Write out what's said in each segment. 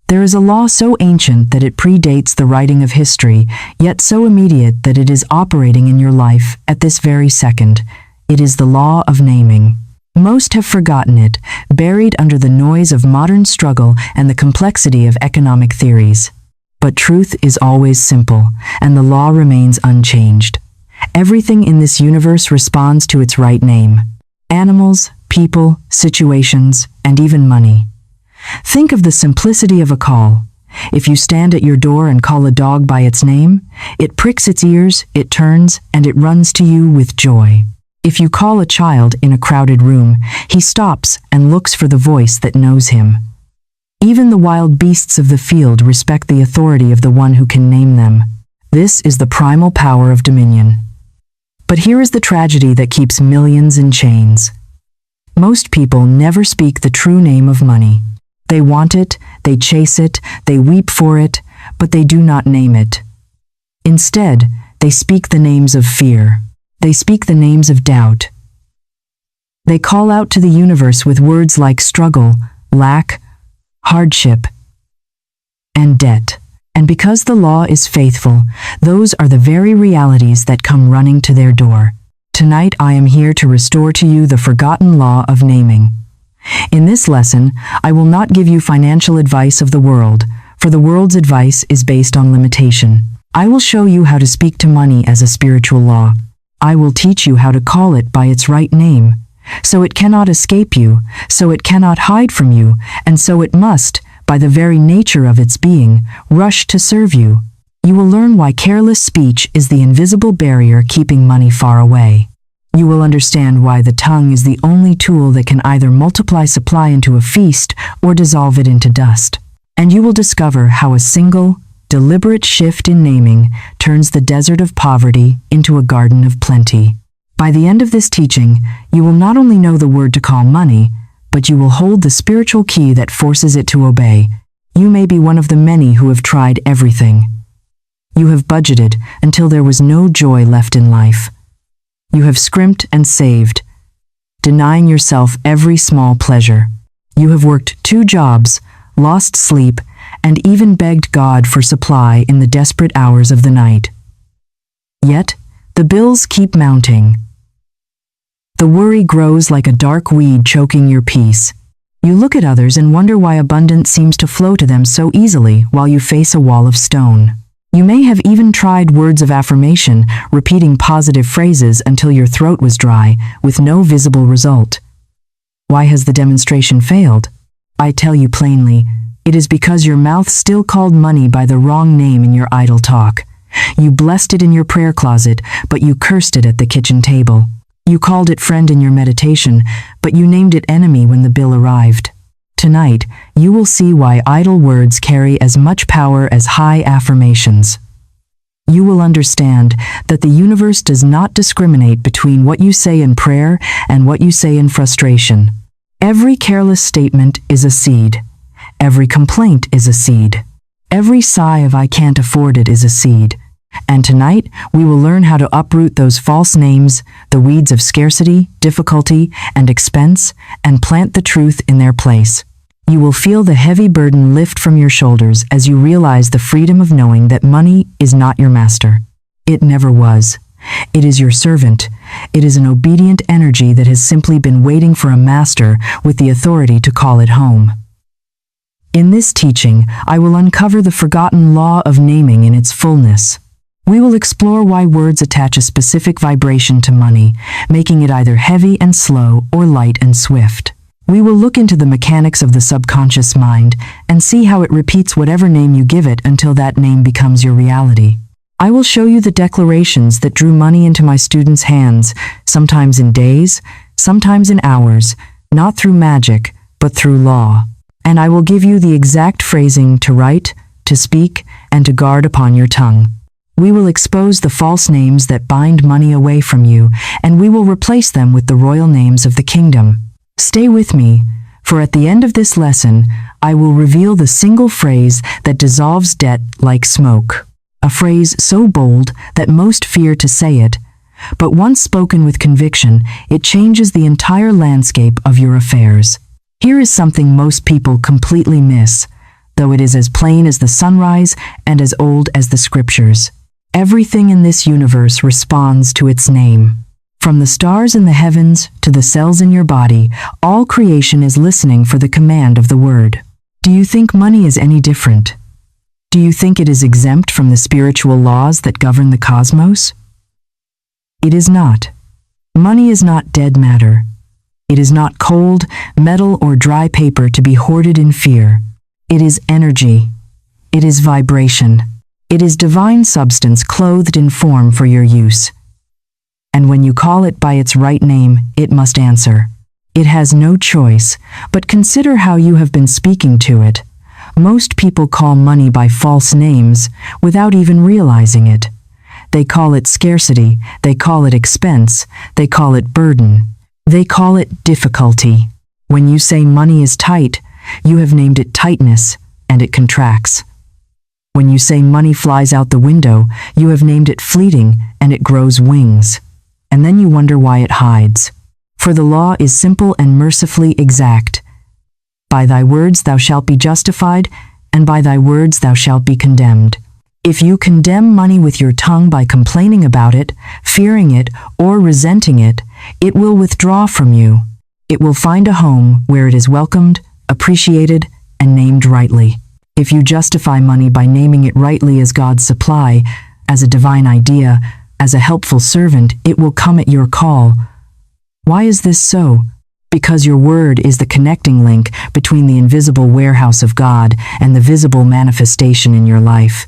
There is a law so ancient that it predates the writing of history, yet so immediate that it is operating in your life at this very second. It is the law of naming. Most have forgotten it, buried under the noise of modern struggle and the complexity of economic theories. But truth is always simple, and the law remains unchanged. Everything in this universe responds to its right name. Animals, people, situations, and even money. Think of the simplicity of a call. If you stand at your door and call a dog by its name, it pricks its ears, it turns, and it runs to you with joy. If you call a child in a crowded room, he stops and looks for the voice that knows him. Even the wild beasts of the field respect the authority of the one who can name them. This is the primal power of dominion. But here is the tragedy that keeps millions in chains. Most people never speak the true name of money. They want it, they chase it, they weep for it, but they do not name it. Instead, they speak the names of fear. They speak the names of doubt. They call out to the universe with words like struggle, lack, hardship, and debt. And because the law is faithful, those are the very realities that come running to their door. Tonight I am here to restore to you the forgotten law of naming. In this lesson, I will not give you financial advice of the world, for the world's advice is based on limitation. I will show you how to speak to money as a spiritual law. I will teach you how to call it by its right name, so it cannot escape you, so it cannot hide from you, and so it must, by the very nature of its being, rush to serve you. You will learn why careless speech is the invisible barrier keeping money far away. You will understand why the tongue is the only tool that can either multiply supply into a feast or dissolve it into dust. And you will discover how a single, deliberate shift in naming turns the desert of poverty into a garden of plenty. By the end of this teaching, you will not only know the word to call money, but you will hold the spiritual key that forces it to obey. You may be one of the many who have tried everything. You have budgeted until there was no joy left in life. You have scrimped and saved, denying yourself every small pleasure. You have worked 2 jobs, lost sleep, and even begged God for supply in the desperate hours of the night. Yet, the bills keep mounting. The worry grows like a dark weed choking your peace. You look at others and wonder why abundance seems to flow to them so easily while you face a wall of stone. You may have even tried words of affirmation, repeating positive phrases until your throat was dry, with no visible result. Why has the demonstration failed? I tell you plainly, it is because your mouth still called money by the wrong name in your idle talk. You blessed it in your prayer closet, but you cursed it at the kitchen table. You called it friend in your meditation, but you named it enemy when the bill arrived. Tonight, you will see why idle words carry as much power as high affirmations. You will understand that the universe does not discriminate between what you say in prayer and what you say in frustration. Every careless statement is a seed. Every complaint is a seed. Every sigh of I can't afford it is a seed. And tonight, we will learn how to uproot those false names, the weeds of scarcity, difficulty, and expense, and plant the truth in their place. You will feel the heavy burden lift from your shoulders as you realize the freedom of knowing that money is not your master. It never was. It is your servant. It is an obedient energy that has simply been waiting for a master with the authority to call it home. In this teaching, I will uncover the forgotten law of naming in its fullness. We will explore why words attach a specific vibration to money, making it either heavy and slow or light and swift. We will look into the mechanics of the subconscious mind and see how it repeats whatever name you give it until that name becomes your reality. I will show you the declarations that drew money into my students' hands, sometimes in days, sometimes in hours, not through magic, but through law. And I will give you the exact phrasing to write, to speak, and to guard upon your tongue. We will expose the false names that bind money away from you, and we will replace them with the royal names of the kingdom. Stay with me, for at the end of this lesson, I will reveal the single phrase that dissolves debt like smoke. A phrase so bold that most fear to say it, but once spoken with conviction, it changes the entire landscape of your affairs. Here is something most people completely miss. though it is as plain as the sunrise and as old as the scriptures. Everything in this universe responds to its name. From the stars in the heavens to the cells in your body, all creation is listening for the command of the word. Do you think money is any different? Do you think it is exempt from the spiritual laws that govern the cosmos? It is not. Money is not dead matter. It is not cold, metal, or dry paper to be hoarded in fear. It is energy. It is vibration. It is divine substance clothed in form for your use. And when you call it by its right name, it must answer. It has no choice, but consider how you have been speaking to it. Most people call money by false names without even realizing it. They call it scarcity, they call it expense, they call it burden, they call it difficulty. When you say money is tight, you have named it tightness, and it contracts. When you say money flies out the window, you have named it fleeting, and it grows wings. And then you wonder why it hides. For the law is simple and mercifully exact. By thy words thou shalt be justified, and by thy words thou shalt be condemned. If you condemn money with your tongue by complaining about it, fearing it, or resenting it, it will withdraw from you. It will find a home where it is welcomed, appreciated, and named rightly. If you justify money by naming it rightly as God's supply, as a divine idea, as a helpful servant, it will come at your call. Why is this so? Because your word is the connecting link between the invisible warehouse of God and the visible manifestation in your life.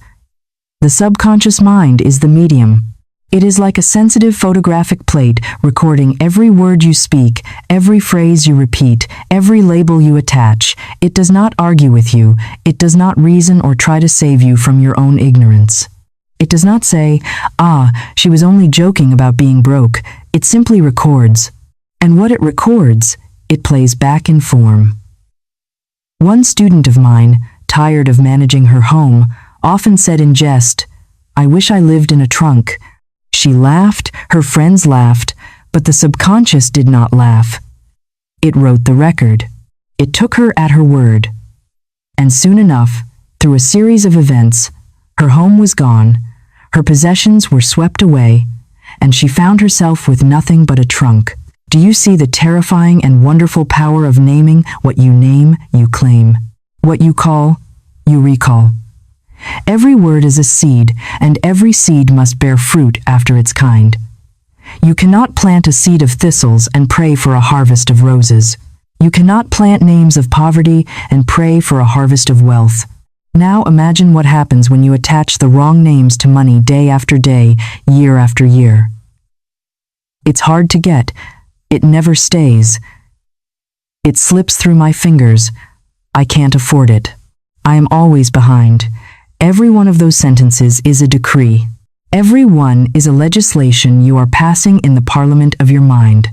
The subconscious mind is the medium. It is like a sensitive photographic plate recording every word you speak, every phrase you repeat, every label you attach. It does not argue with you. It does not reason or try to save you from your own ignorance. It does not say, she was only joking about being broke. It simply records. And what it records, it plays back in form. One student of mine, tired of managing her home, often said in jest, "I wish I lived in a trunk." She laughed, her friends laughed, but the subconscious did not laugh. It wrote the record. It took her at her word. And soon enough, through a series of events, her home was gone, her possessions were swept away, and she found herself with nothing but a trunk. Do you see the terrifying and wonderful power of naming? What you name, you claim. What you call, you recall. Every word is a seed, and every seed must bear fruit after its kind. You cannot plant a seed of thistles and pray for a harvest of roses. You cannot plant names of poverty and pray for a harvest of wealth. Now imagine what happens when you attach the wrong names to money day after day, year after year. It's hard to get. It never stays. It slips through my fingers. I can't afford it. I am always behind. Every one of those sentences is a decree. Every one is a legislation you are passing in the parliament of your mind.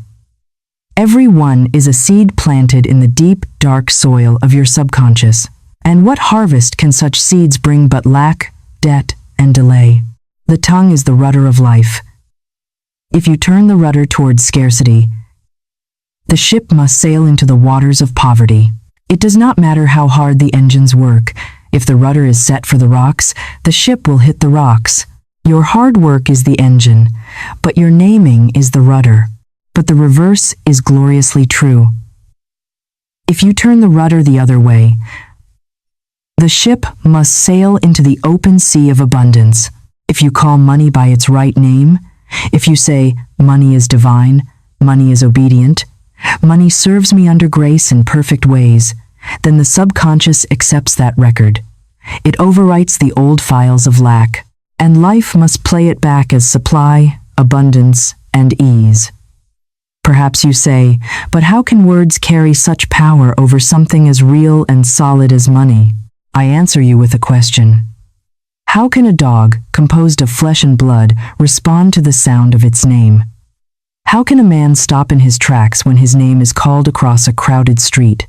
Every one is a seed planted in the deep, dark soil of your subconscious. And what harvest can such seeds bring but lack, debt, and delay? The tongue is the rudder of life. If you turn the rudder towards scarcity, the ship must sail into the waters of poverty. It does not matter how hard the engines work. If the rudder is set for the rocks, the ship will hit the rocks. Your hard work is the engine, but your naming is the rudder. But the reverse is gloriously true. If you turn the rudder the other way, the ship must sail into the open sea of abundance. If you call money by its right name, if you say, money is divine, money is obedient, money serves me under grace in perfect ways, then the subconscious accepts that record. It overwrites the old files of lack, and life must play it back as supply, abundance, and ease. Perhaps you say, but how can words carry such power over something as real and solid as money? I answer you with a question. How can a dog, composed of flesh and blood, respond to the sound of its name? How can a man stop in his tracks when his name is called across a crowded street?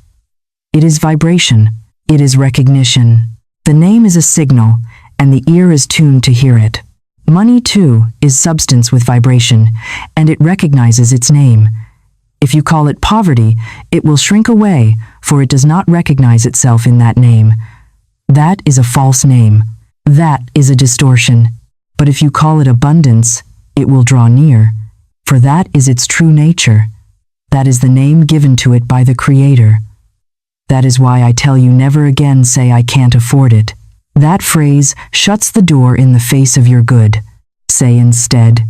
It is vibration. It is recognition. The name is a signal, and the ear is tuned to hear it. Money, too, is substance with vibration, and it recognizes its name. If you call it poverty, it will shrink away, for it does not recognize itself in that name. That is a false name. That is a distortion. But if you call it abundance, it will draw near, for that is its true nature. That is the name given to it by the Creator. That is why I tell you never again say I can't afford it. That phrase shuts the door in the face of your good. Say instead,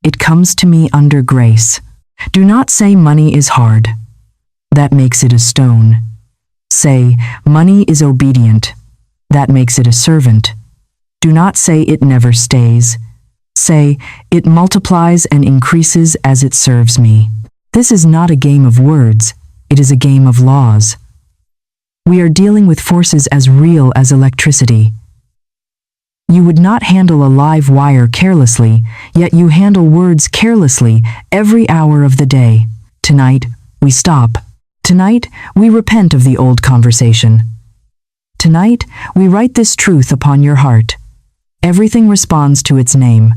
it comes to me under grace. Do not say money is hard. That makes it a stone. Say, money is obedient. That makes it a servant. Do not say it never stays. Say, it multiplies and increases as it serves me. This is not a game of words. It is a game of laws. We are dealing with forces as real as electricity. You would not handle a live wire carelessly, yet you handle words carelessly every hour of the day. Tonight, we stop. Tonight, we repent of the old conversation. Tonight, we write this truth upon your heart. Everything responds to its name.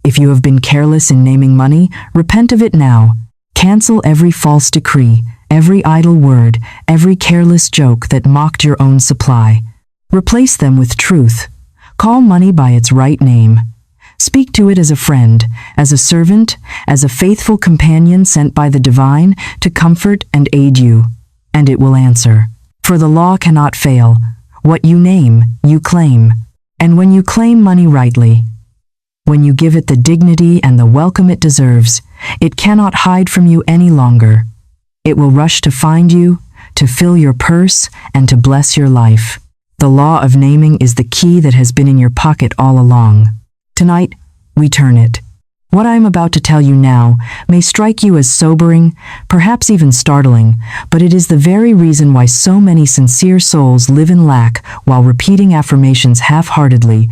If you have been careless in naming money, repent of it now. Cancel every false decree, every idle word, every careless joke that mocked your own supply. Replace them with truth. Call money by its right name. Speak to it as a friend, as a servant, as a faithful companion sent by the divine to comfort and aid you, and it will answer. For the law cannot fail. What you name, you claim. And when you claim money rightly, when you give it the dignity and the welcome it deserves, it cannot hide from you any longer. It will rush to find you, to fill your purse, and to bless your life. The law of naming is the key that has been in your pocket all along. Tonight, we turn it. What I am about to tell you now may strike you as sobering, perhaps even startling, but it is the very reason why so many sincere souls live in lack while repeating affirmations half-heartedly,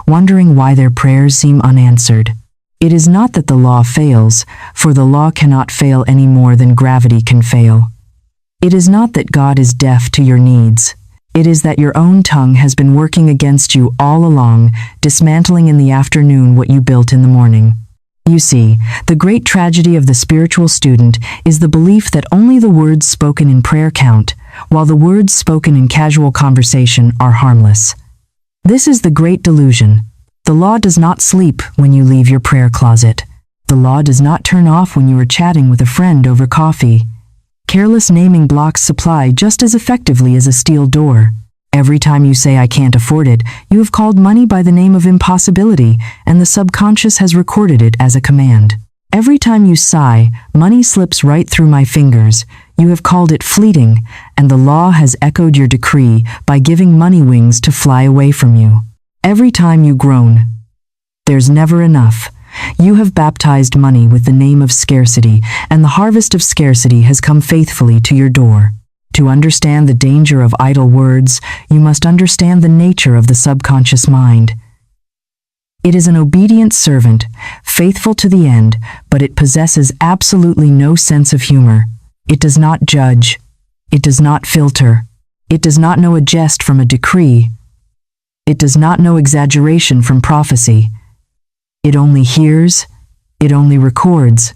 wondering why their prayers seem unanswered. It is not that the law fails, for the law cannot fail any more than gravity can fail. It is not that God is deaf to your needs. It is that your own tongue has been working against you all along, dismantling in the afternoon what you built in the morning. You see, the great tragedy of the spiritual student is the belief that only the words spoken in prayer count, while the words spoken in casual conversation are harmless. This is the great delusion. The law does not sleep when you leave your prayer closet. The law does not turn off when you are chatting with a friend over coffee. Careless naming blocks supply just as effectively as a steel door. Every time you say I can't afford it, you have called money by the name of impossibility, and the subconscious has recorded it as a command. Every time you sigh, money slips right through my fingers. You have called it fleeting, and the law has echoed your decree by giving money wings to fly away from you. Every time you groan, there's never enough. You have baptized money with the name of scarcity, and the harvest of scarcity has come faithfully to your door. To understand the danger of idle words, you must understand the nature of the subconscious mind. It is an obedient servant, faithful to the end, but it possesses absolutely no sense of humor. It does not judge. It does not filter. It does not know a jest from a decree. It does not know exaggeration from prophecy. It only hears, it only records,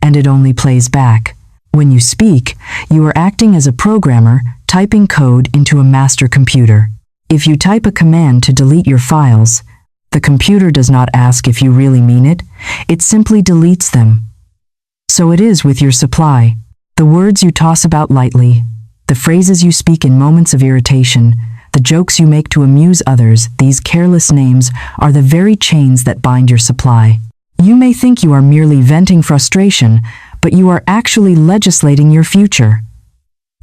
and it only plays back. When you speak, you are acting as a programmer, typing code into a master computer. If you type a command to delete your files, the computer does not ask if you really mean it, it simply deletes them. So it is with your supply. The words you toss about lightly, the phrases you speak in moments of irritation, the jokes you make to amuse others, these careless names are the very chains that bind your supply. You may think you are merely venting frustration, but you are actually legislating your future.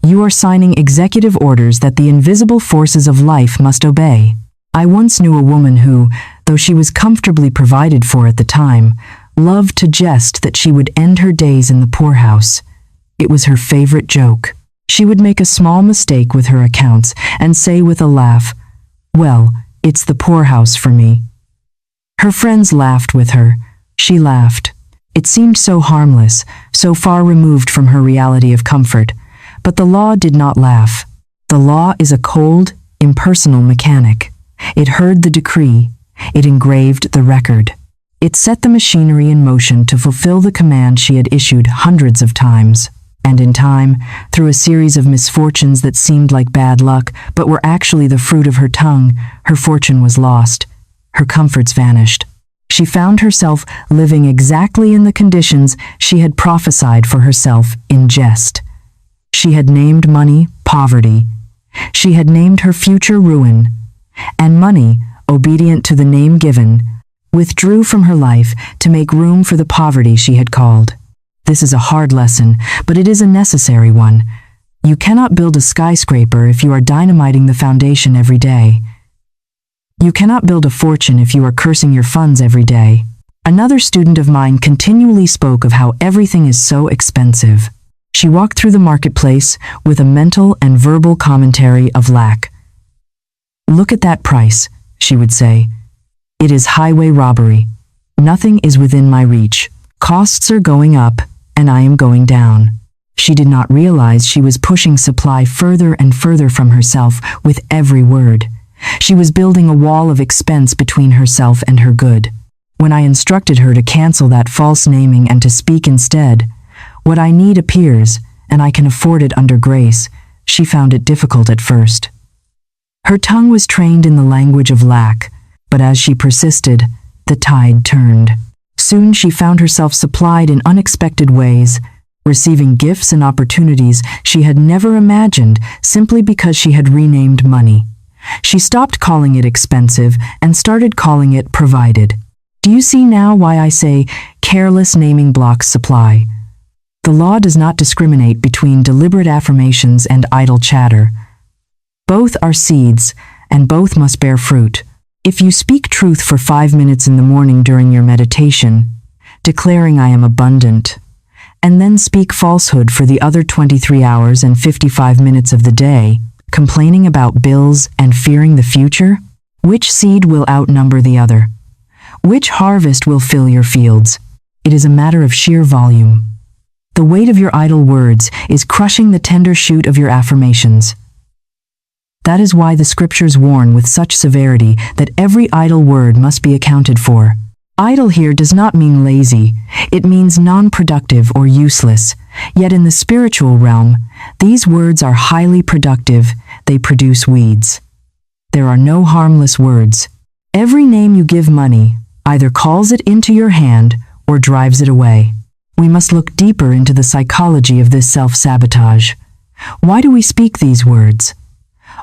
You are signing executive orders that the invisible forces of life must obey. I once knew a woman who, though she was comfortably provided for at the time, loved to jest that she would end her days in the poorhouse. It was her favorite joke. She would make a small mistake with her accounts and say with a laugh, "Well, it's the poorhouse for me." Her friends laughed with her. She laughed. It seemed so harmless, so far removed from her reality of comfort. But the law did not laugh. The law is a cold, impersonal mechanic. It heard the decree. It engraved the record. It set the machinery in motion to fulfill the command she had issued hundreds of times. And in time, through a series of misfortunes that seemed like bad luck but were actually the fruit of her tongue, her fortune was lost. Her comforts vanished. She found herself living exactly in the conditions she had prophesied for herself in jest. She had named money poverty. She had named her future ruin. And money, obedient to the name given, withdrew from her life to make room for the poverty she had called. This is a hard lesson, but it is a necessary one. You cannot build a skyscraper if you are dynamiting the foundation every day. You cannot build a fortune if you are cursing your funds every day. Another student of mine continually spoke of how everything is so expensive. She walked through the marketplace with a mental and verbal commentary of lack. "Look at that price," she would say. "It is highway robbery. Nothing is within my reach. Costs are going up, and I am going down." She did not realize she was pushing supply further and further from herself with every word. She was building a wall of expense between herself and her good. When I instructed her to cancel that false naming and to speak instead, "What I need appears, and I can afford it under grace," she found it difficult at first. Her tongue was trained in the language of lack, but as she persisted, the tide turned. Soon she found herself supplied in unexpected ways, receiving gifts and opportunities she had never imagined simply because she had renamed money. She stopped calling it expensive and started calling it provided. Do you see now why I say careless naming blocks supply? The law does not discriminate between deliberate affirmations and idle chatter. Both are seeds, and both must bear fruit. If you speak truth for 5 minutes in the morning during your meditation, declaring I am abundant, and then speak falsehood for the other 23 hours and 55 minutes of the day, complaining about bills and fearing the future, which seed will outnumber the other? Which harvest will fill your fields? It is a matter of sheer volume. The weight of your idle words is crushing the tender shoot of your affirmations. That is why the scriptures warn with such severity that every idle word must be accounted for. Idle here does not mean lazy, it means non-productive or useless. Yet in the spiritual realm, these words are highly productive, they produce weeds. There are no harmless words. Every name you give money either calls it into your hand or drives it away. We must look deeper into the psychology of this self-sabotage. Why do we speak these words?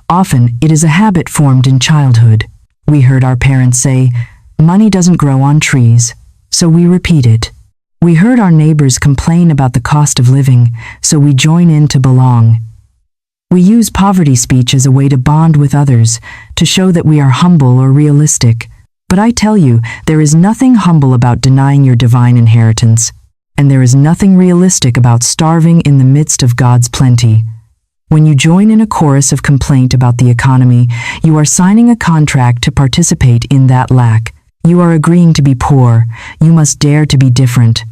Often, it is a habit formed in childhood. We heard our parents say, "Money doesn't grow on trees," so we repeat it. We heard our neighbors complain about the cost of living, so we join in to belong. We use poverty speech as a way to bond with others, to show that we are humble or realistic. But I tell you, there is nothing humble about denying your divine inheritance, and there is nothing realistic about starving in the midst of God's plenty. When you join in a chorus of complaint about the economy, you are signing a contract to participate in that lack. You are agreeing to be poor. You must dare to be different.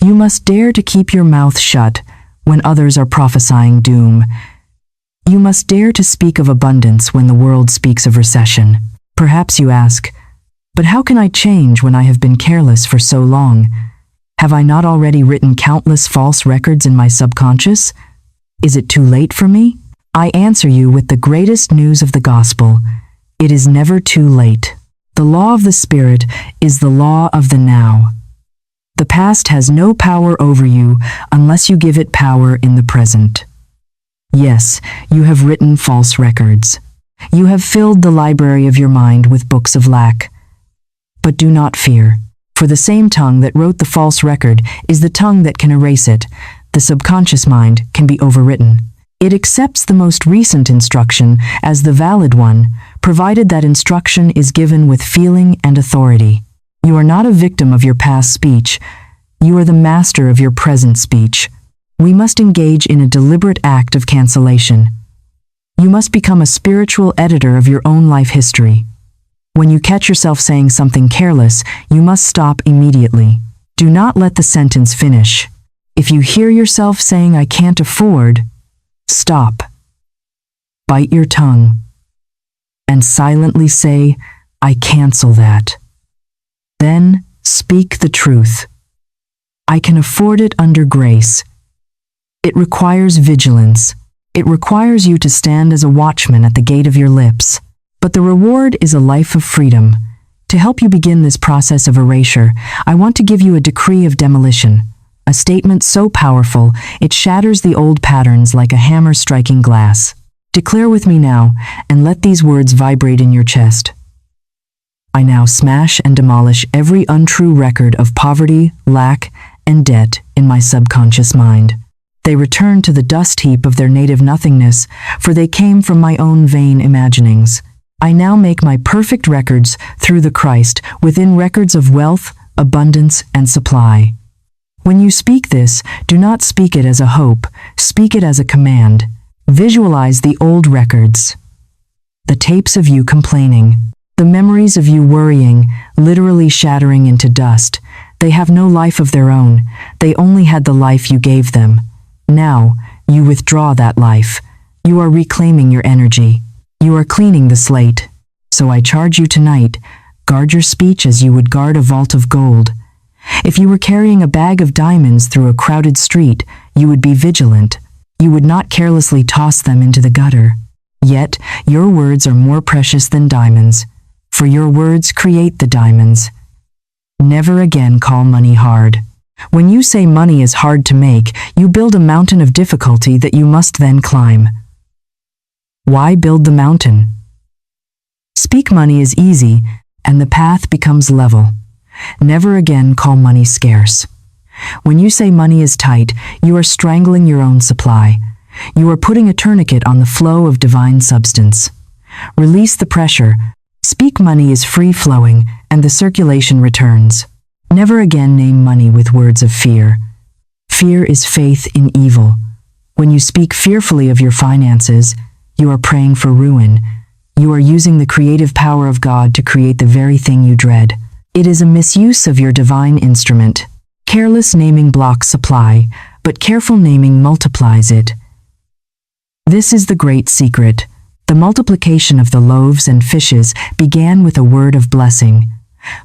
You must dare to keep your mouth shut when others are prophesying doom. You must dare to speak of abundance when the world speaks of recession. Perhaps you ask, but how can I change when I have been careless for so long? Have I not already written countless false records in my subconscious? Is it too late for me? I answer you with the greatest news of the gospel. It is never too late. The law of the Spirit is the law of the now. The past has no power over you unless you give it power in the present. Yes, you have written false records. You have filled the library of your mind with books of lack. But do not fear, for the same tongue that wrote the false record is the tongue that can erase it. The subconscious mind can be overwritten. It accepts the most recent instruction as the valid one, provided that instruction is given with feeling and authority. You are not a victim of your past speech. You are the master of your present speech. We must engage in a deliberate act of cancellation. You must become a spiritual editor of your own life history. When you catch yourself saying something careless, you must stop immediately. Do not let the sentence finish. If you hear yourself saying, "I can't afford," stop. Bite your tongue and silently say, "I cancel that." Then speak the truth. "I can afford it under grace." It requires vigilance. It requires you to stand as a watchman at the gate of your lips. But the reward is a life of freedom. To help you begin this process of erasure, I want to give you a decree of demolition, a statement so powerful it shatters the old patterns like a hammer striking glass. Declare with me now, and let these words vibrate in your chest. I now smash and demolish every untrue record of poverty, lack, and debt in my subconscious mind. They return to the dust heap of their native nothingness, for they came from my own vain imaginings. I now make my perfect records through the Christ within records of wealth, abundance, and supply. When you speak this, do not speak it as a hope, speak it as a command. Visualize the old records, the tapes of you complaining, the memories of you worrying, literally shattering into dust. They have no life of their own. They only had the life you gave them. Now, you withdraw that life. You are reclaiming your energy. You are cleaning the slate. So I charge you tonight, guard your speech as you would guard a vault of gold. If you were carrying a bag of diamonds through a crowded street, you would be vigilant. You would not carelessly toss them into the gutter. Yet, your words are more precious than diamonds, for your words create the diamonds. Never again call money hard. When you say money is hard to make, you build a mountain of difficulty that you must then climb. Why build the mountain? Speak money is easy, and the path becomes level. Never again call money scarce. When you say money is tight, you are strangling your own supply. You are putting a tourniquet on the flow of divine substance. Release the pressure. Speak money is free-flowing, and the circulation returns. Never again name money with words of fear. Fear is faith in evil. When you speak fearfully of your finances, you are praying for ruin. You are using the creative power of God to create the very thing you dread. It is a misuse of your divine instrument. Careless naming blocks supply, but careful naming multiplies it. This is the great secret. The multiplication of the loaves and fishes began with a word of blessing,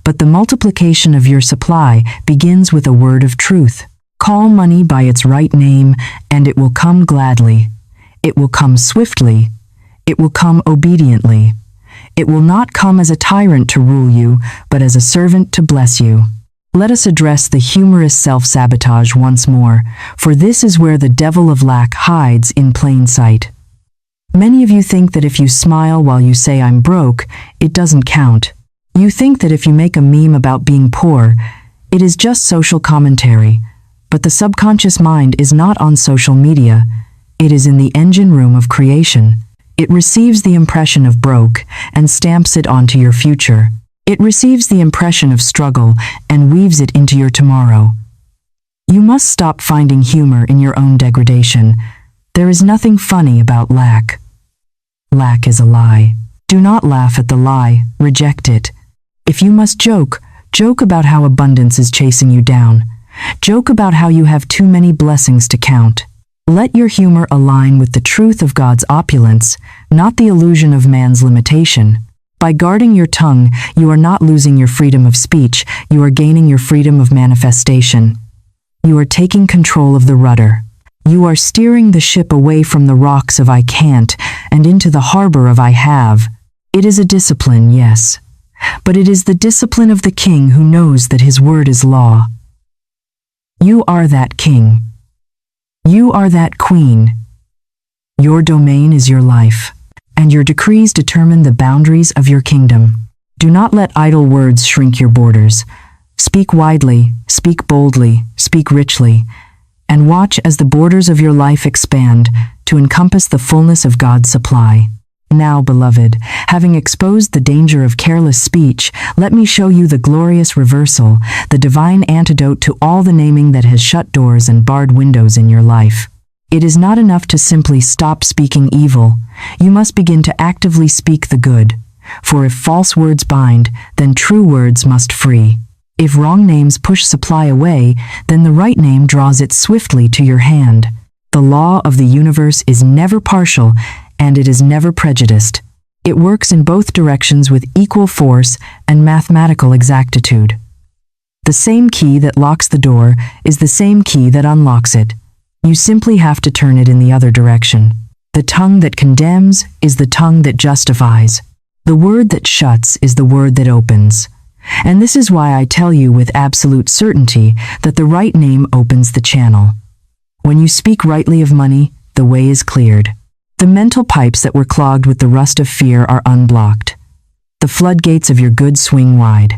but the multiplication of your supply begins with a word of truth. Call money by its right name, and it will come gladly. It will come swiftly. It will come obediently. It will not come as a tyrant to rule you, but as a servant to bless you. Let us address the humorous self-sabotage once more, for this is where the devil of lack hides in plain sight. Many of you think that if you smile while you say I'm broke, it doesn't count. You think that if you make a meme about being poor, it is just social commentary. But the subconscious mind is not on social media. It is in the engine room of creation. It receives the impression of broke and stamps it onto your future. It receives the impression of struggle and weaves it into your tomorrow. You must stop finding humor in your own degradation. There is nothing funny about lack. Lack is a lie. Do not laugh at the lie, reject it. If you must joke, joke about how abundance is chasing you down. Joke about how you have too many blessings to count. Let your humor align with the truth of God's opulence, not the illusion of man's limitation. By guarding your tongue, you are not losing your freedom of speech, you are gaining your freedom of manifestation. You are taking control of the rudder. You are steering the ship away from the rocks of I can't and into the harbor of I have. It is a discipline, yes, but it is the discipline of the king who knows that his word is law. You are that king. You are that queen. Your domain is your life, and your decrees determine the boundaries of your kingdom. Do not let idle words shrink your borders. Speak widely, speak boldly, speak richly, and watch as the borders of your life expand to encompass the fullness of God's supply. Now, beloved, having exposed the danger of careless speech, let me show you the glorious reversal, the divine antidote to all the naming that has shut doors and barred windows in your life. It is not enough to simply stop speaking evil. You must begin to actively speak the good. For if false words bind, then true words must free. If wrong names push supply away, then the right name draws it swiftly to your hand. The law of the universe is never partial, and it is never prejudiced. It works in both directions with equal force and mathematical exactitude. The same key that locks the door is the same key that unlocks it. You simply have to turn it in the other direction. The tongue that condemns is the tongue that justifies. The word that shuts is the word that opens. And this is why I tell you with absolute certainty that the right name opens the channel. When you speak rightly of money, the way is cleared. The mental pipes that were clogged with the rust of fear are unblocked. The floodgates of your good swing wide.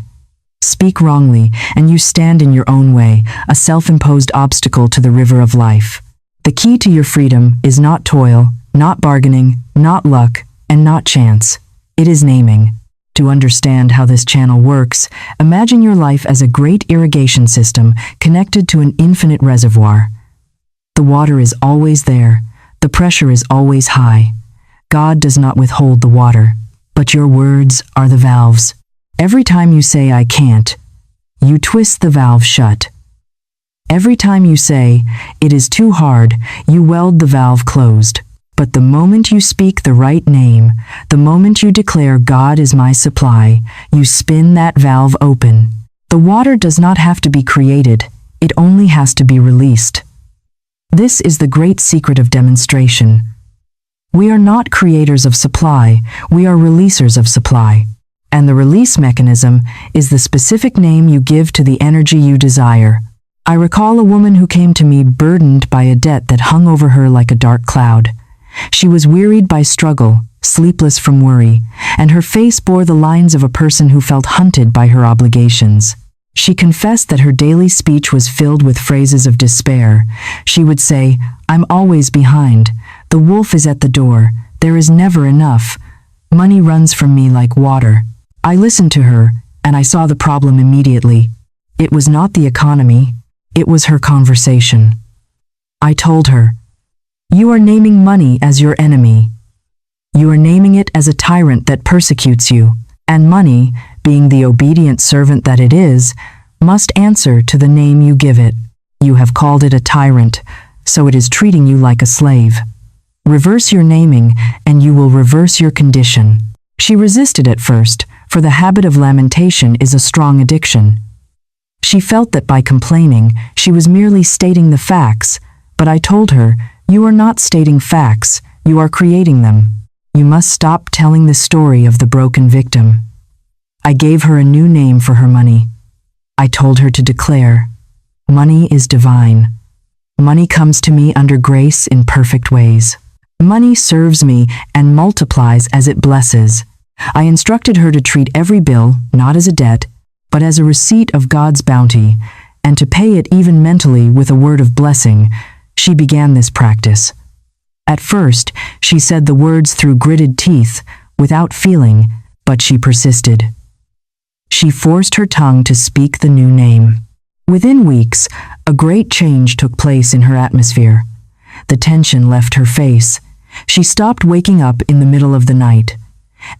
Speak wrongly, and you stand in your own way, a self-imposed obstacle to the river of life. The key to your freedom is not toil, not bargaining, not luck, and not chance. It is naming. To understand how this channel works, imagine your life as a great irrigation system connected to an infinite reservoir. The water is always there. The pressure is always high. God does not withhold the water, but your words are the valves. Every time you say, "I can't," you twist the valve shut. Every time you say, "It is too hard," you weld the valve closed. But the moment you speak the right name, the moment you declare, "God is my supply," you spin that valve open. The water does not have to be created, it only has to be released. This is the great secret of demonstration. We are not creators of supply, we are releasers of supply. And the release mechanism is the specific name you give to the energy you desire. I recall a woman who came to me burdened by a debt that hung over her like a dark cloud. She was wearied by struggle, sleepless from worry, and her face bore the lines of a person who felt hunted by her obligations. She confessed that her daily speech was filled with phrases of despair. She would say, "I'm always behind. The wolf is at the door. There is never enough. Money runs from me like water." I listened to her, and I saw the problem immediately. It was not the economy, it was her conversation. I told her, "You are naming money as your enemy. You are naming it as a tyrant that persecutes you, and money, being the obedient servant that it is, must answer to the name you give it. You have called it a tyrant, so it is treating you like a slave. Reverse your naming, and you will reverse your condition." She resisted at first, for the habit of lamentation is a strong addiction. She felt that by complaining, she was merely stating the facts, but I told her, "You are not stating facts, you are creating them. You must stop telling the story of the broken victim." I gave her a new name for her money. I told her to declare, "Money is divine. Money comes to me under grace in perfect ways. Money serves me and multiplies as it blesses." I instructed her to treat every bill not as a debt, but as a receipt of God's bounty, and to pay it even mentally with a word of blessing. She began this practice. At first, she said the words through gritted teeth, without feeling, but she persisted. She forced her tongue to speak the new name. Within weeks, a great change took place in her atmosphere. The tension left her face. She stopped waking up in the middle of the night.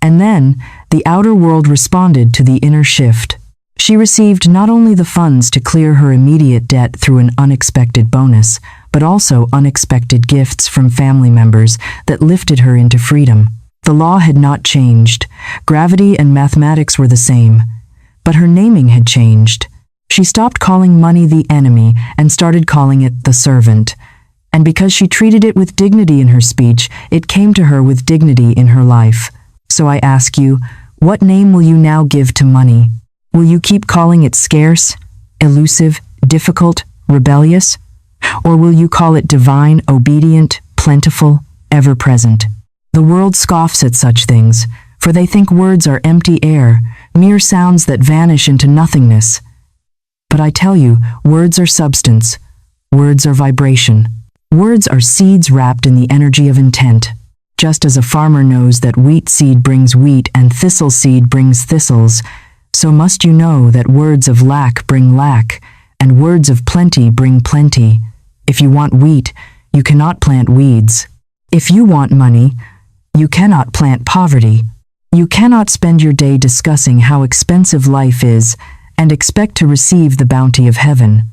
And then, the outer world responded to the inner shift. She received not only the funds to clear her immediate debt through an unexpected bonus, but also unexpected gifts from family members that lifted her into freedom. The law had not changed. Gravity and mathematics were the same. But her naming had changed. She stopped calling money the enemy and started calling it the servant. And because she treated it with dignity in her speech, it came to her with dignity in her life. So I ask you, what name will you now give to money? Will you keep calling it scarce, elusive, difficult, rebellious? Or will you call it divine, obedient, plentiful, ever-present? The world scoffs at such things, for they think words are empty air, mere sounds that vanish into nothingness. But I tell you, words are substance. Words are vibration. Words are seeds wrapped in the energy of intent. Just as a farmer knows that wheat seed brings wheat and thistle seed brings thistles, so must you know that words of lack bring lack, and words of plenty bring plenty. If you want wheat, you cannot plant weeds. If you want money, you cannot plant poverty. You cannot spend your day discussing how expensive life is and expect to receive the bounty of heaven.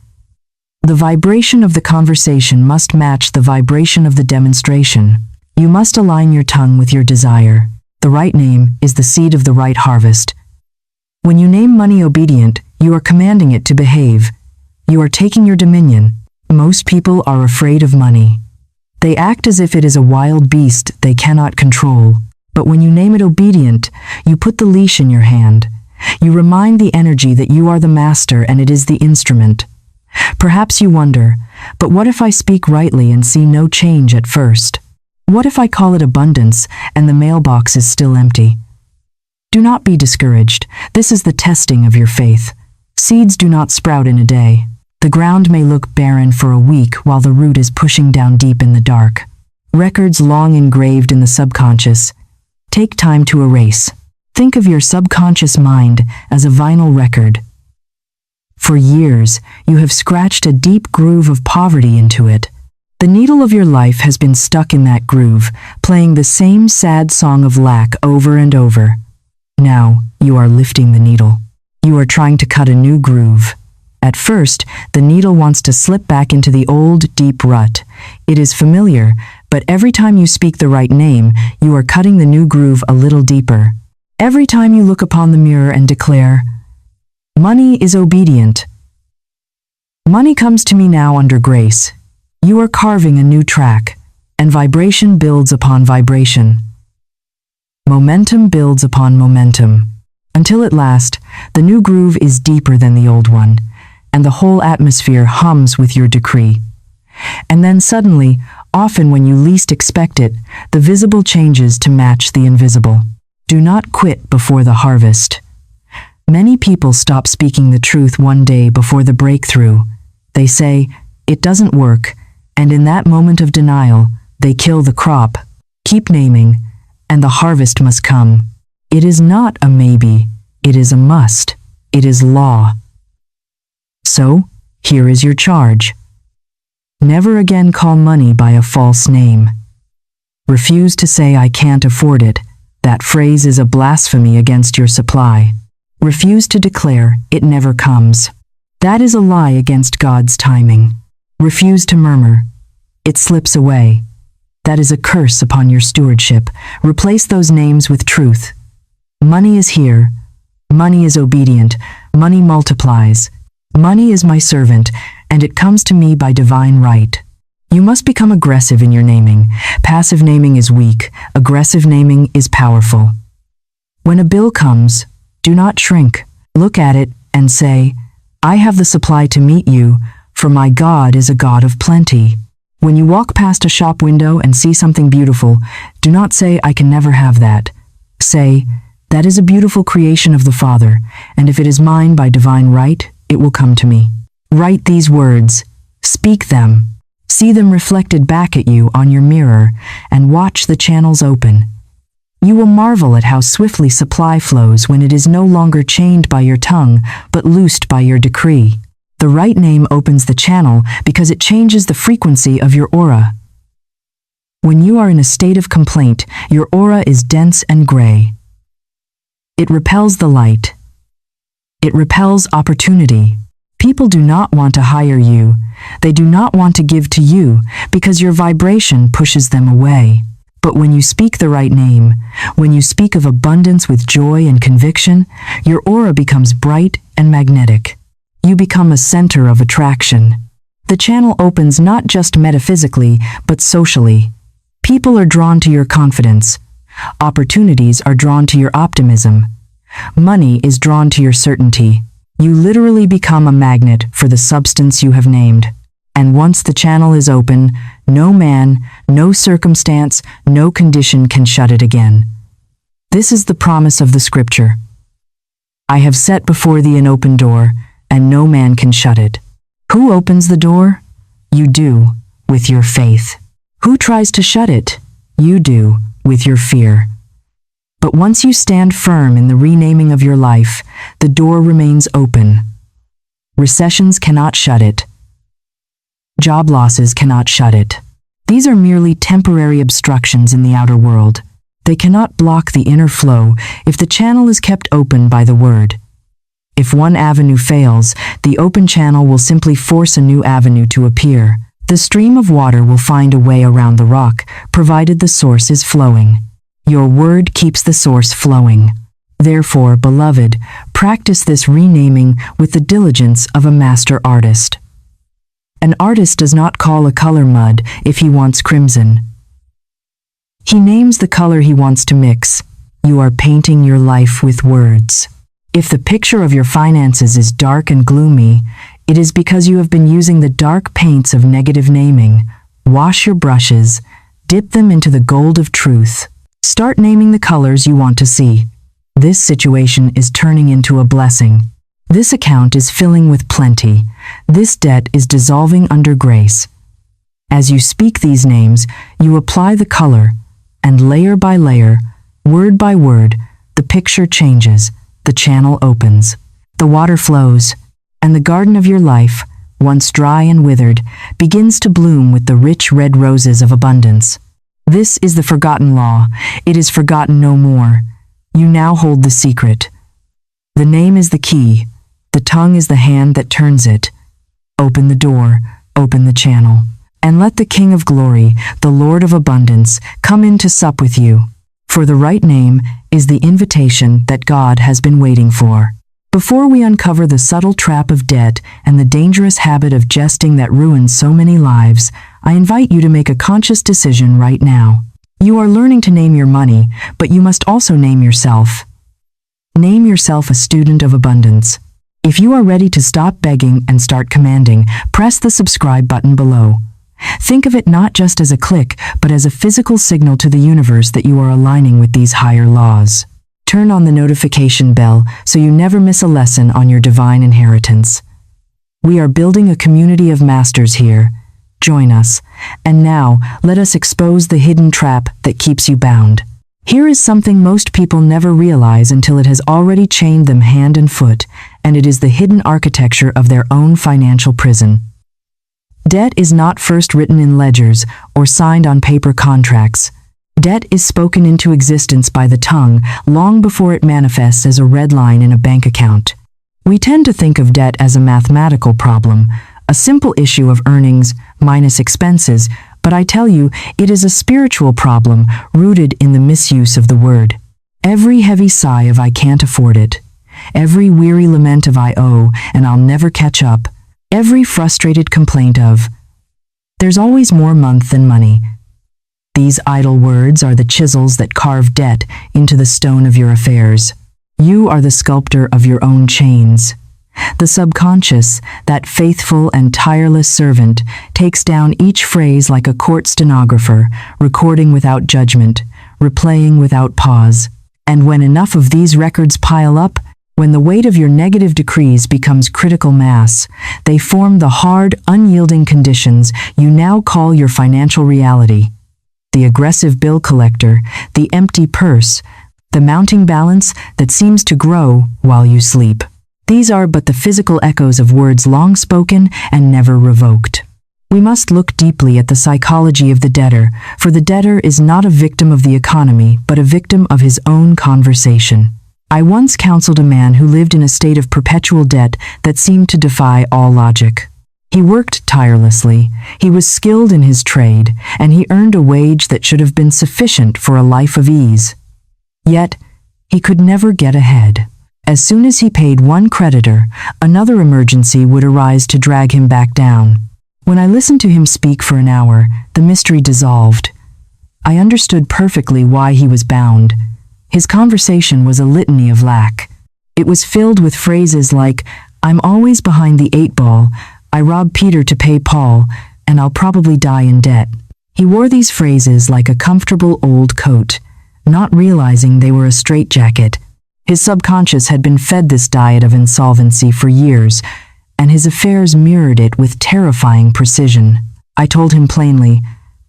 The vibration of the conversation must match the vibration of the demonstration. You must align your tongue with your desire. The right name is the seed of the right harvest. When you name money obedient, you are commanding it to behave. You are taking your dominion. Most people are afraid of money. They act as if it is a wild beast they cannot control. But when you name it obedient, you put the leash in your hand. You remind the energy that you are the master and it is the instrument. Perhaps you wonder, but what if I speak rightly and see no change at first? What if I call it abundance and the mailbox is still empty? Do not be discouraged. This is the testing of your faith. Seeds do not sprout in a day. The ground may look barren for a week while the root is pushing down deep in the dark. Records long engraved in the subconscious. Take time to erase. Think of your subconscious mind as a vinyl record. For years, you have scratched a deep groove of poverty into it. The needle of your life has been stuck in that groove, playing the same sad song of lack over and over. Now, you are lifting the needle. You are trying to cut a new groove. At first, the needle wants to slip back into the old, deep rut. It is familiar, but every time you speak the right name, you are cutting the new groove a little deeper. Every time you look upon the mirror and declare, "Money is obedient. Money comes to me now under grace," you are carving a new track, and vibration builds upon vibration. Momentum builds upon momentum, until at last, the new groove is deeper than the old one, and the whole atmosphere hums with your decree. And then suddenly, often when you least expect it, the visible changes to match the invisible. Do not quit before the harvest. Many people stop speaking the truth one day before the breakthrough. They say, "It doesn't work," and in that moment of denial, they kill the crop. Keep naming, and the harvest must come. It is not a maybe, it is a must. It is law. So, here is your charge. Never again call money by a false name. Refuse to say "I can't afford it." That phrase is a blasphemy against your supply. Refuse to declare "it never comes." That is a lie against God's timing. Refuse to murmur "it slips away." That is a curse upon your stewardship. Replace those names with truth. Money is here. Money is obedient. Money multiplies. Money is my servant, and it comes to me by divine right. You must become aggressive in your naming. Passive naming is weak. Aggressive naming is powerful. When a bill comes, do not shrink. Look at it and say, "I have the supply to meet you, for my God is a God of plenty." When you walk past a shop window and see something beautiful, do not say "I can never have that." Say, "That is a beautiful creation of the Father, and if it is mine by divine right, it will come to me." Write these words. Speak them. See them reflected back at you on your mirror, and watch the channels open. You will marvel at how swiftly supply flows when it is no longer chained by your tongue, but loosed by your decree. The right name opens the channel because it changes the frequency of your aura. When you are in a state of complaint, your aura is dense and gray. It repels the light. It repels opportunity. People do not want to hire you. They do not want to give to you because your vibration pushes them away. But when you speak the right name, when you speak of abundance with joy and conviction, your aura becomes bright and magnetic. You become a center of attraction. The channel opens not just metaphysically, but socially. People are drawn to your confidence. Opportunities are drawn to your optimism. Money is drawn to your certainty. You literally become a magnet for the substance you have named. And once the channel is open, no man, no circumstance, no condition can shut it again. This is the promise of the scripture. "I have set before thee an open door, and no man can shut it." Who opens the door? You do, with your faith. Who tries to shut it? You do, with your fear. But once you stand firm in the renaming of your life, the door remains open. Recessions cannot shut it. Job losses cannot shut it. These are merely temporary obstructions in the outer world. They cannot block the inner flow if the channel is kept open by the word. If one avenue fails, the open channel will simply force a new avenue to appear. The stream of water will find a way around the rock, provided the source is flowing. Your word keeps the source flowing. Therefore, beloved, practice this renaming with the diligence of a master artist. An artist does not call a color mud if he wants crimson. He names the color he wants to mix. You are painting your life with words. If the picture of your finances is dark and gloomy, it is because you have been using the dark paints of negative naming. Wash your brushes, dip them into the gold of truth. Start naming the colors you want to see. This situation is turning into a blessing. This account is filling with plenty. This debt is dissolving under grace. As you speak these names, you apply the color, and layer by layer, word by word, the picture changes, the channel opens, the water flows, and the garden of your life, once dry and withered, begins to bloom with the rich red roses of abundance. This is the forgotten law. It is forgotten no more. You now hold the secret. The name is the key. The tongue is the hand that turns it. Open the door, open the channel, and let the King of Glory, the Lord of Abundance, come in to sup with you. For the right name is the invitation that God has been waiting for. Before we uncover the subtle trap of debt and the dangerous habit of jesting that ruins so many lives, I invite you to make a conscious decision right now. You are learning to name your money, but you must also name yourself. Name yourself a student of abundance. If you are ready to stop begging and start commanding, press the subscribe button below. Think of it not just as a click, but as a physical signal to the universe that you are aligning with these higher laws. Turn on the notification bell so you never miss a lesson on your divine inheritance. We are building a community of masters here. Join us. And now, let us expose the hidden trap that keeps you bound. Here is something most people never realize until it has already chained them hand and foot, and it is the hidden architecture of their own financial prison. Debt is not first written in ledgers or signed on paper contracts. Debt is spoken into existence by the tongue long before it manifests as a red line in a bank account. We tend to think of debt as a mathematical problem, a simple issue of earnings minus expenses, but I tell you, it is a spiritual problem rooted in the misuse of the word. Every heavy sigh of I can't afford it, every weary lament of I owe and I'll never catch up, every frustrated complaint of there's always more month than money. These idle words are the chisels that carve debt into the stone of your affairs. You are the sculptor of your own chains. The subconscious, that faithful and tireless servant, takes down each phrase like a court stenographer, recording without judgment, replaying without pause. And when enough of these records pile up, when the weight of your negative decrees becomes critical mass, they form the hard, unyielding conditions you now call your financial reality. The aggressive bill collector, the empty purse, the mounting balance that seems to grow while you sleep. These are but the physical echoes of words long spoken and never revoked. We must look deeply at the psychology of the debtor, for the debtor is not a victim of the economy, but a victim of his own conversation. I once counseled a man who lived in a state of perpetual debt that seemed to defy all logic. He worked tirelessly, he was skilled in his trade, and he earned a wage that should have been sufficient for a life of ease. Yet, he could never get ahead. As soon as he paid one creditor, another emergency would arise to drag him back down. When I listened to him speak for an hour, the mystery dissolved. I understood perfectly why he was bound. His conversation was a litany of lack. It was filled with phrases like, I'm always behind the 8 ball, I robbed Peter to pay Paul, and I'll probably die in debt. He wore these phrases like a comfortable old coat, not realizing they were a straitjacket. His subconscious had been fed this diet of insolvency for years, and his affairs mirrored it with terrifying precision. I told him plainly,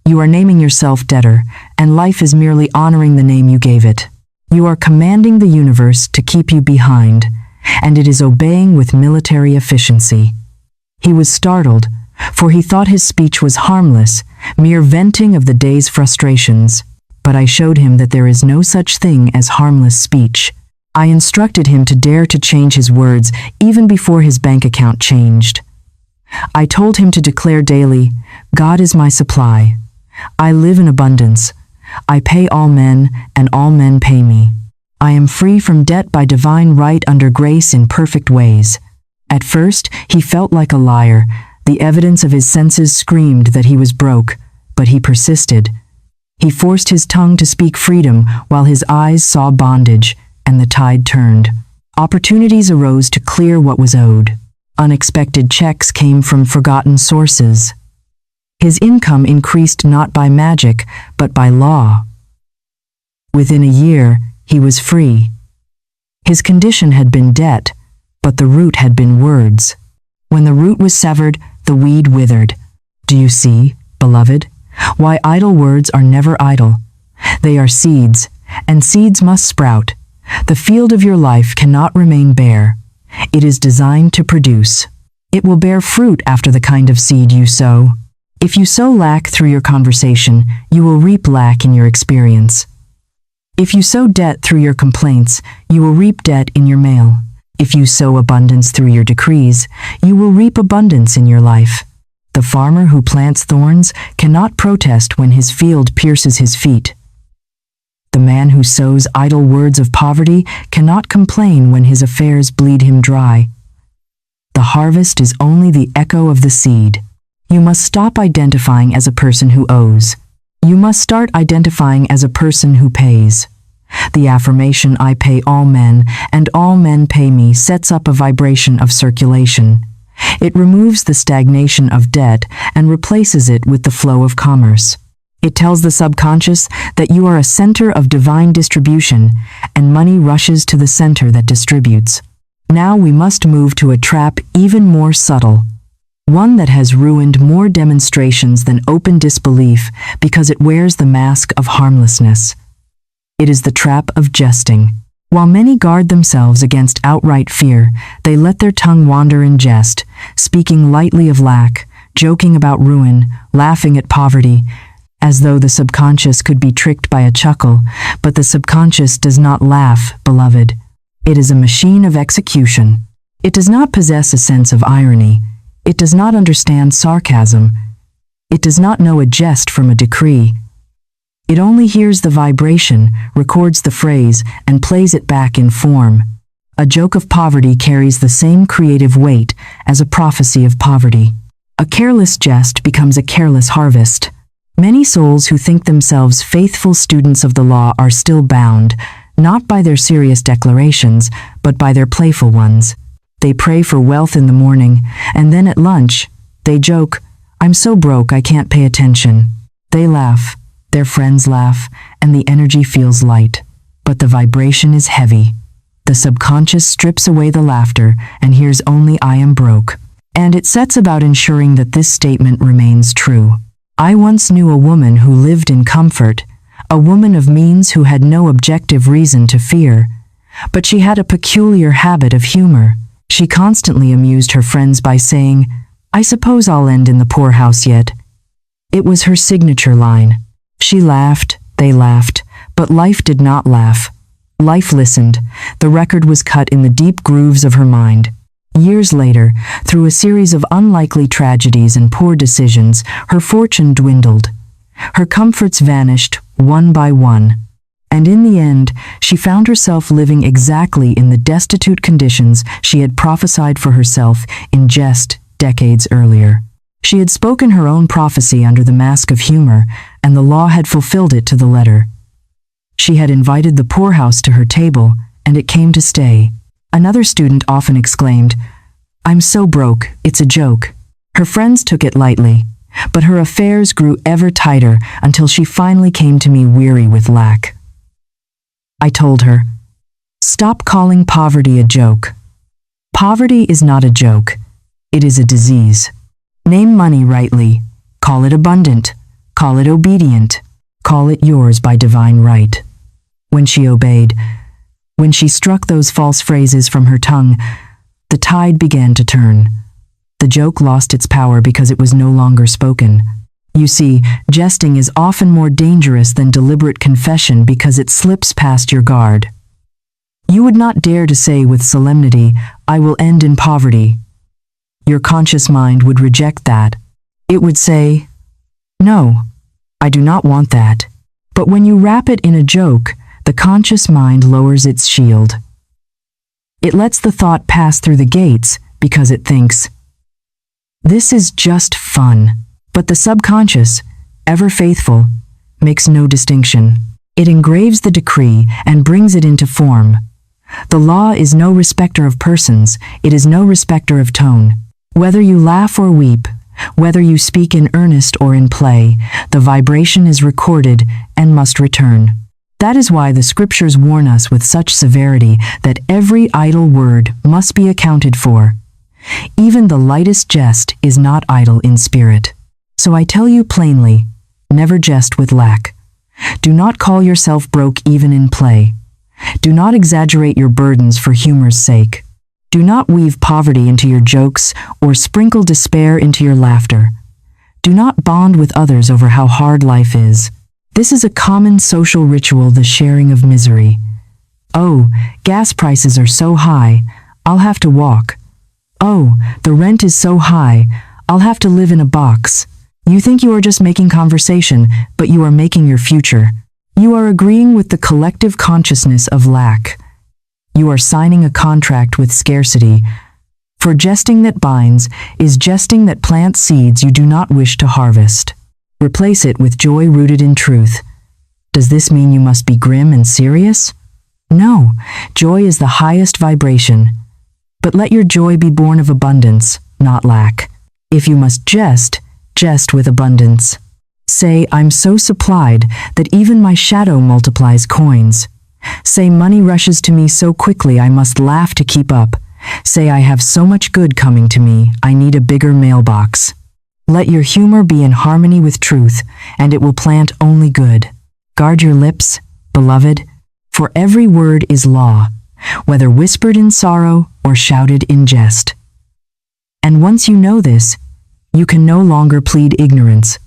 you are naming yourself debtor, and life is merely honoring the name you gave it. You are commanding the universe to keep you behind, and it is obeying with military efficiency. He was startled, for he thought his speech was harmless, mere venting of the day's frustrations. But I showed him that there is no such thing as harmless speech. I instructed him to dare to change his words even before his bank account changed. I told him to declare daily, God is my supply. I live in abundance. I pay all men, and all men pay me. I am free from debt by divine right under grace in perfect ways. At first, he felt like a liar. The evidence of his senses screamed that he was broke, but he persisted. He forced his tongue to speak freedom while his eyes saw bondage, and the tide turned. Opportunities arose to clear what was owed. Unexpected checks came from forgotten sources. His income increased not by magic, but by law. Within a year, he was free. His condition had been debt, but the root had been words. When the root was severed, the weed withered. Do you see, beloved, why idle words are never idle? They are seeds, and seeds must sprout. The field of your life cannot remain bare. It is designed to produce. It will bear fruit after the kind of seed you sow. If you sow lack through your conversation, you will reap lack in your experience. If you sow debt through your complaints, you will reap debt in your mail. If you sow abundance through your decrees, you will reap abundance in your life. The farmer who plants thorns cannot protest when his field pierces his feet. The man who sows idle words of poverty cannot complain when his affairs bleed him dry. The harvest is only the echo of the seed. You must stop identifying as a person who owes. You must start identifying as a person who pays. The affirmation, I pay all men, and all men pay me, sets up a vibration of circulation. It removes the stagnation of debt and replaces it with the flow of commerce. It tells the subconscious that you are a center of divine distribution, and money rushes to the center that distributes. Now we must move to a trap even more subtle, one that has ruined more demonstrations than open disbelief because it wears the mask of harmlessness. It is the trap of jesting. While many guard themselves against outright fear, they let their tongue wander in jest, speaking lightly of lack, joking about ruin, laughing at poverty, as though the subconscious could be tricked by a chuckle. But the subconscious does not laugh, beloved. It is a machine of execution. It does not possess a sense of irony. It does not understand sarcasm. It does not know a jest from a decree. It only hears the vibration, records the phrase, and plays it back in form. A joke of poverty carries the same creative weight as a prophecy of poverty. A careless jest becomes a careless harvest. Many souls who think themselves faithful students of the law are still bound, not by their serious declarations, but by their playful ones. They pray for wealth in the morning, and then at lunch, they joke, I'm so broke I can't pay attention. They laugh, their friends laugh, and the energy feels light. But the vibration is heavy. The subconscious strips away the laughter and hears only I am broke. And it sets about ensuring that this statement remains true. I once knew a woman who lived in comfort, a woman of means who had no objective reason to fear, but she had a peculiar habit of humor. She constantly amused her friends by saying, I suppose I'll end in the poorhouse yet. It was her signature line. She laughed, they laughed, but life did not laugh. Life listened. The record was cut in the deep grooves of her mind. Years later, through a series of unlikely tragedies and poor decisions, her fortune dwindled. Her comforts vanished, one by one. And in the end, she found herself living exactly in the destitute conditions she had prophesied for herself in jest decades earlier. She had spoken her own prophecy under the mask of humor, and the law had fulfilled it to the letter. She had invited the poorhouse to her table, and it came to stay. Another student often exclaimed, I'm so broke, it's a joke. Her friends took it lightly, but her affairs grew ever tighter until she finally came to me weary with lack. I told her, stop calling poverty a joke. Poverty is not a joke. It is a disease. Name money rightly. Call it abundant. Call it obedient. Call it yours by divine right. When she obeyed, when she struck those false phrases from her tongue, the tide began to turn. The joke lost its power because it was no longer spoken. You see, jesting is often more dangerous than deliberate confession because it slips past your guard. You would not dare to say with solemnity, I will end in poverty. Your conscious mind would reject that. It would say, no, I do not want that. But when you wrap it in a joke, the conscious mind lowers its shield. It lets the thought pass through the gates because it thinks, This is just fun. But the subconscious, ever faithful, makes no distinction. It engraves the decree and brings it into form. The law is no respecter of persons, it is no respecter of tone. Whether you laugh or weep, whether you speak in earnest or in play, the vibration is recorded and must return. That is why the scriptures warn us with such severity that every idle word must be accounted for. Even the lightest jest is not idle in spirit. So I tell you plainly, never jest with lack. Do not call yourself broke even in play. Do not exaggerate your burdens for humor's sake. Do not weave poverty into your jokes or sprinkle despair into your laughter. Do not bond with others over how hard life is. This is a common social ritual, the sharing of misery. Oh, gas prices are so high, I'll have to walk. Oh, the rent is so high, I'll have to live in a box. You think you are just making conversation, but you are making your future. You are agreeing with the collective consciousness of lack. You are signing a contract with scarcity. For jesting that binds is jesting that plants seeds you do not wish to harvest. Replace it with joy rooted in truth. Does this mean you must be grim and serious? No, joy is the highest vibration. But let your joy be born of abundance, not lack. If you must jest, jest with abundance. Say, I'm so supplied that even my shadow multiplies coins. Say, money rushes to me so quickly I must laugh to keep up. Say, I have so much good coming to me, I need a bigger mailbox. Let your humor be in harmony with truth, and it will plant only good. Guard your lips, beloved, for every word is law, whether whispered in sorrow or shouted in jest. And once you know this, you can no longer plead ignorance.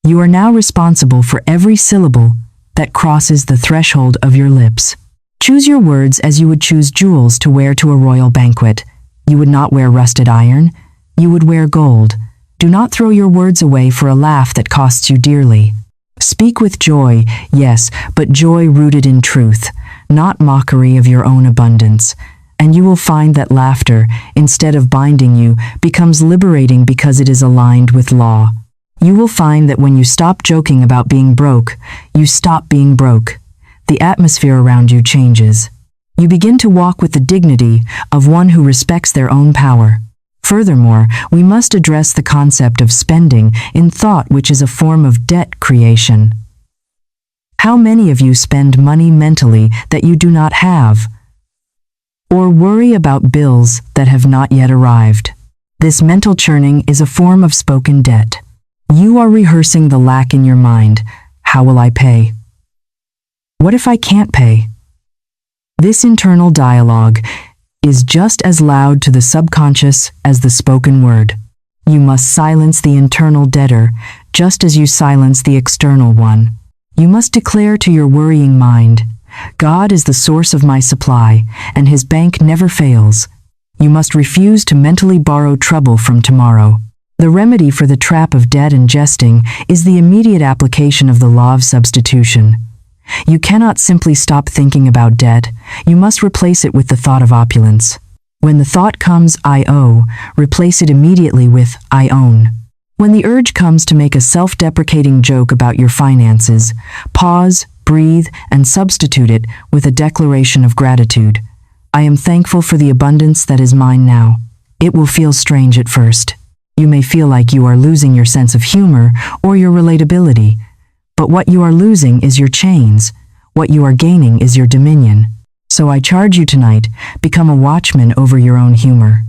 You are now responsible for every syllable that crosses the threshold of your lips. Choose your words as you would choose jewels to wear to a royal banquet. You would not wear rusted iron, you would wear gold. Do not throw your words away for a laugh that costs you dearly. Speak with joy, yes, but joy rooted in truth, not mockery of your own abundance. And you will find that laughter, instead of binding you, becomes liberating because it is aligned with law. You will find that when you stop joking about being broke, you stop being broke. The atmosphere around you changes. You begin to walk with the dignity of one who respects their own power. Furthermore, we must address the concept of spending in thought, which is a form of debt creation. How many of you spend money mentally that you do not have? Or worry about bills that have not yet arrived? This mental churning is a form of spoken debt. You are rehearsing the lack in your mind. How will I pay? What if I can't pay? This internal dialogue is just as loud to the subconscious as the spoken word. You must silence the internal debtor, just as you silence the external one. You must declare to your worrying mind, God is the source of my supply, and his bank never fails. You must refuse to mentally borrow trouble from tomorrow. The remedy for the trap of debt and jesting is the immediate application of the law of substitution. You cannot simply stop thinking about debt, you must replace it with the thought of opulence. When the thought comes, I owe, replace it immediately with, I own. When the urge comes to make a self-deprecating joke about your finances, pause, breathe, and substitute it with a declaration of gratitude. I am thankful for the abundance that is mine now. It will feel strange at first. You may feel like you are losing your sense of humor or your relatability. But what you are losing is your chains. What you are gaining is your dominion. So I charge you tonight, become a watchman over your own humor.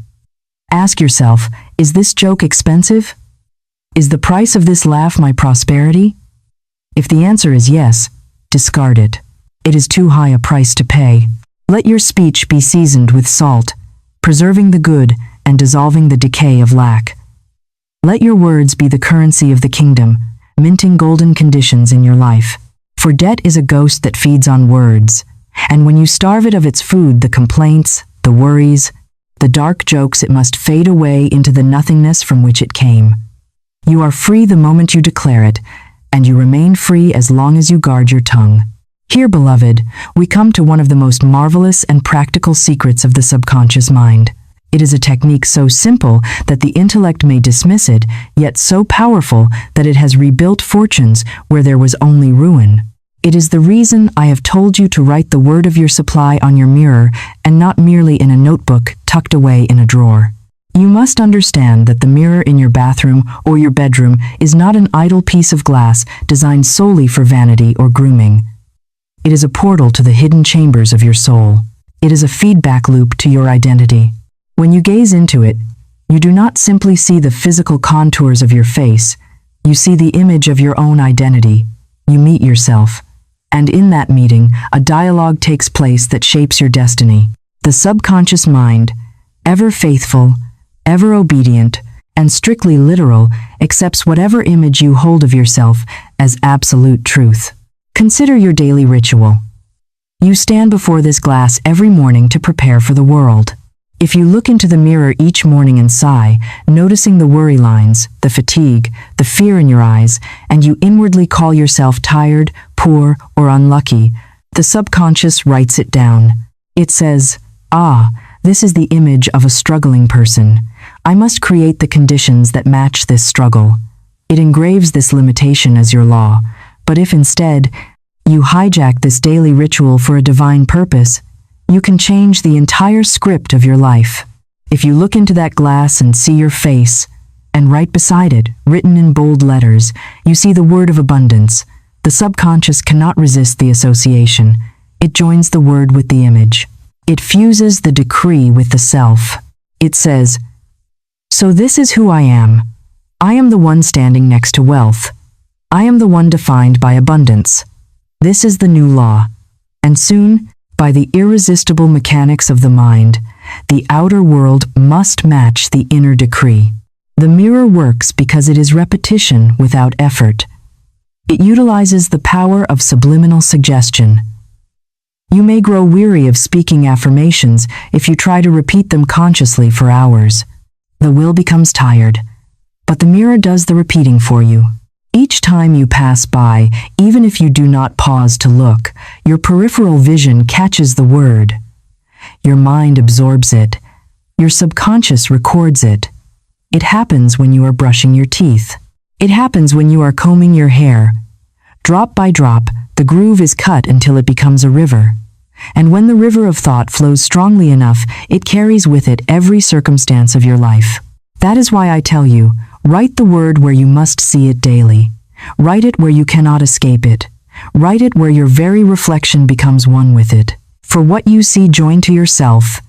Ask yourself, is this joke expensive? Is the price of this laugh my prosperity? If the answer is yes, discard it. It is too high a price to pay. Let your speech be seasoned with salt, preserving the good and dissolving the decay of lack. Let your words be the currency of the kingdom, minting golden conditions in your life. For debt is a ghost that feeds on words, and when you starve it of its food, the complaints, the worries, the dark jokes, it must fade away into the nothingness from which it came. You are free the moment you declare it, and you remain free as long as you guard your tongue. Here, beloved, we come to one of the most marvelous and practical secrets of the subconscious mind. It is a technique so simple that the intellect may dismiss it, yet so powerful that it has rebuilt fortunes where there was only ruin. It is the reason I have told you to write the word of your supply on your mirror and not merely in a notebook tucked away in a drawer. You must understand that the mirror in your bathroom or your bedroom is not an idle piece of glass designed solely for vanity or grooming. It is a portal to the hidden chambers of your soul. It is a feedback loop to your identity. When you gaze into it, you do not simply see the physical contours of your face, you see the image of your own identity. You meet yourself, and in that meeting, a dialogue takes place that shapes your destiny. The subconscious mind, ever faithful, ever obedient, and strictly literal, accepts whatever image you hold of yourself as absolute truth. Consider your daily ritual. You stand before this glass every morning to prepare for the world. If you look into the mirror each morning and sigh, noticing the worry lines, the fatigue, the fear in your eyes, and you inwardly call yourself tired, poor, or unlucky, the subconscious writes it down. It says, "Ah, this is the image of a struggling person. I must create the conditions that match this struggle." It engraves this limitation as your law. But if instead, you hijack this daily ritual for a divine purpose, you can change the entire script of your life. If you look into that glass and see your face, and right beside it, written in bold letters, you see the word of abundance, the subconscious cannot resist the association. It joins the word with the image. It fuses the decree with the self. It says, "So this is who I am. I am the one standing next to wealth. I am the one defined by abundance. This is the new law." And soon, by the irresistible mechanics of the mind, the outer world must match the inner decree. The mirror works because it is repetition without effort. It utilizes the power of subliminal suggestion. You may grow weary of speaking affirmations if you try to repeat them consciously for hours. The will becomes tired, but the mirror does the repeating for you. Each time you pass by, even if you do not pause to look, your peripheral vision catches the word. Your mind absorbs it. Your subconscious records it. It happens when you are brushing your teeth. It happens when you are combing your hair. Drop by drop, the groove is cut until it becomes a river. And when the river of thought flows strongly enough, it carries with it every circumstance of your life. That is why I tell you, write the word where you must see it daily. Write it where you cannot escape it. Write it where your very reflection becomes one with it. For what you see joined to yourself,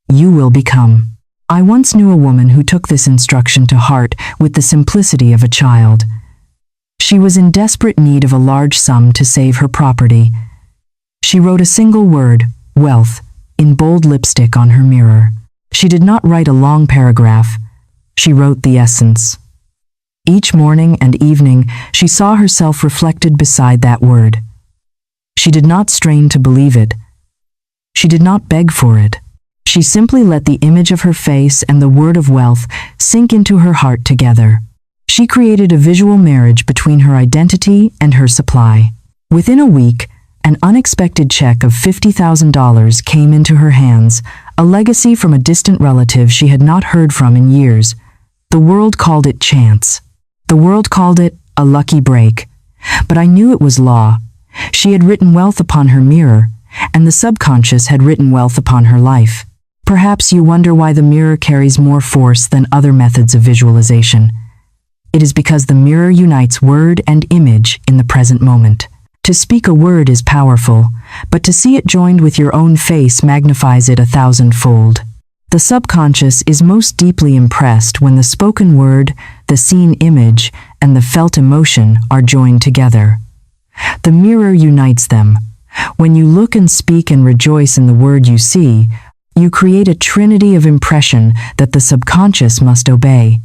you will become. I once knew a woman who took this instruction to heart with the simplicity of a child. She was in desperate need of a large sum to save her property. She wrote a single word, wealth, in bold lipstick on her mirror. She did not write a long paragraph. She wrote the essence. Each morning and evening, she saw herself reflected beside that word. She did not strain to believe it. She did not beg for it. She simply let the image of her face and the word of wealth sink into her heart together. She created a visual marriage between her identity and her supply. Within a week, an unexpected check of $50,000 came into her hands, a legacy from a distant relative she had not heard from in years. The world called it chance. The world called it a lucky break. But I knew it was law. She had written wealth upon her mirror, and the subconscious had written wealth upon her life. Perhaps you wonder why the mirror carries more force than other methods of visualization. It is because the mirror unites word and image in the present moment. To speak a word is powerful, but to see it joined with your own face magnifies it 1,000-fold. The subconscious is most deeply impressed when the spoken word, the seen image, and the felt emotion are joined together. The mirror unites them. When you look and speak and rejoice in the word you see, you create a trinity of impression that the subconscious must obey.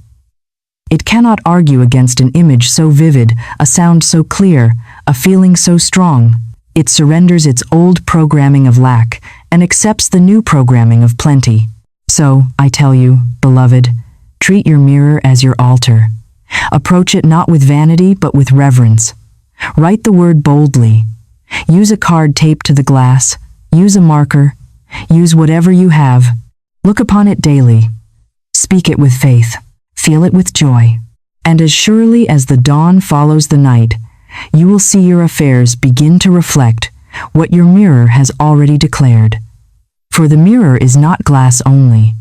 It cannot argue against an image so vivid, a sound so clear, a feeling so strong. It surrenders its old programming of lack and accepts the new programming of plenty. So, I tell you, beloved, treat your mirror as your altar. Approach it not with vanity but with reverence. Write the word boldly. Use a card taped to the glass. Use a marker. Use whatever you have. Look upon it daily. Speak it with faith. Feel it with joy. And as surely as the dawn follows the night, you will see your affairs begin to reflect what your mirror has already declared. For the mirror is not glass only.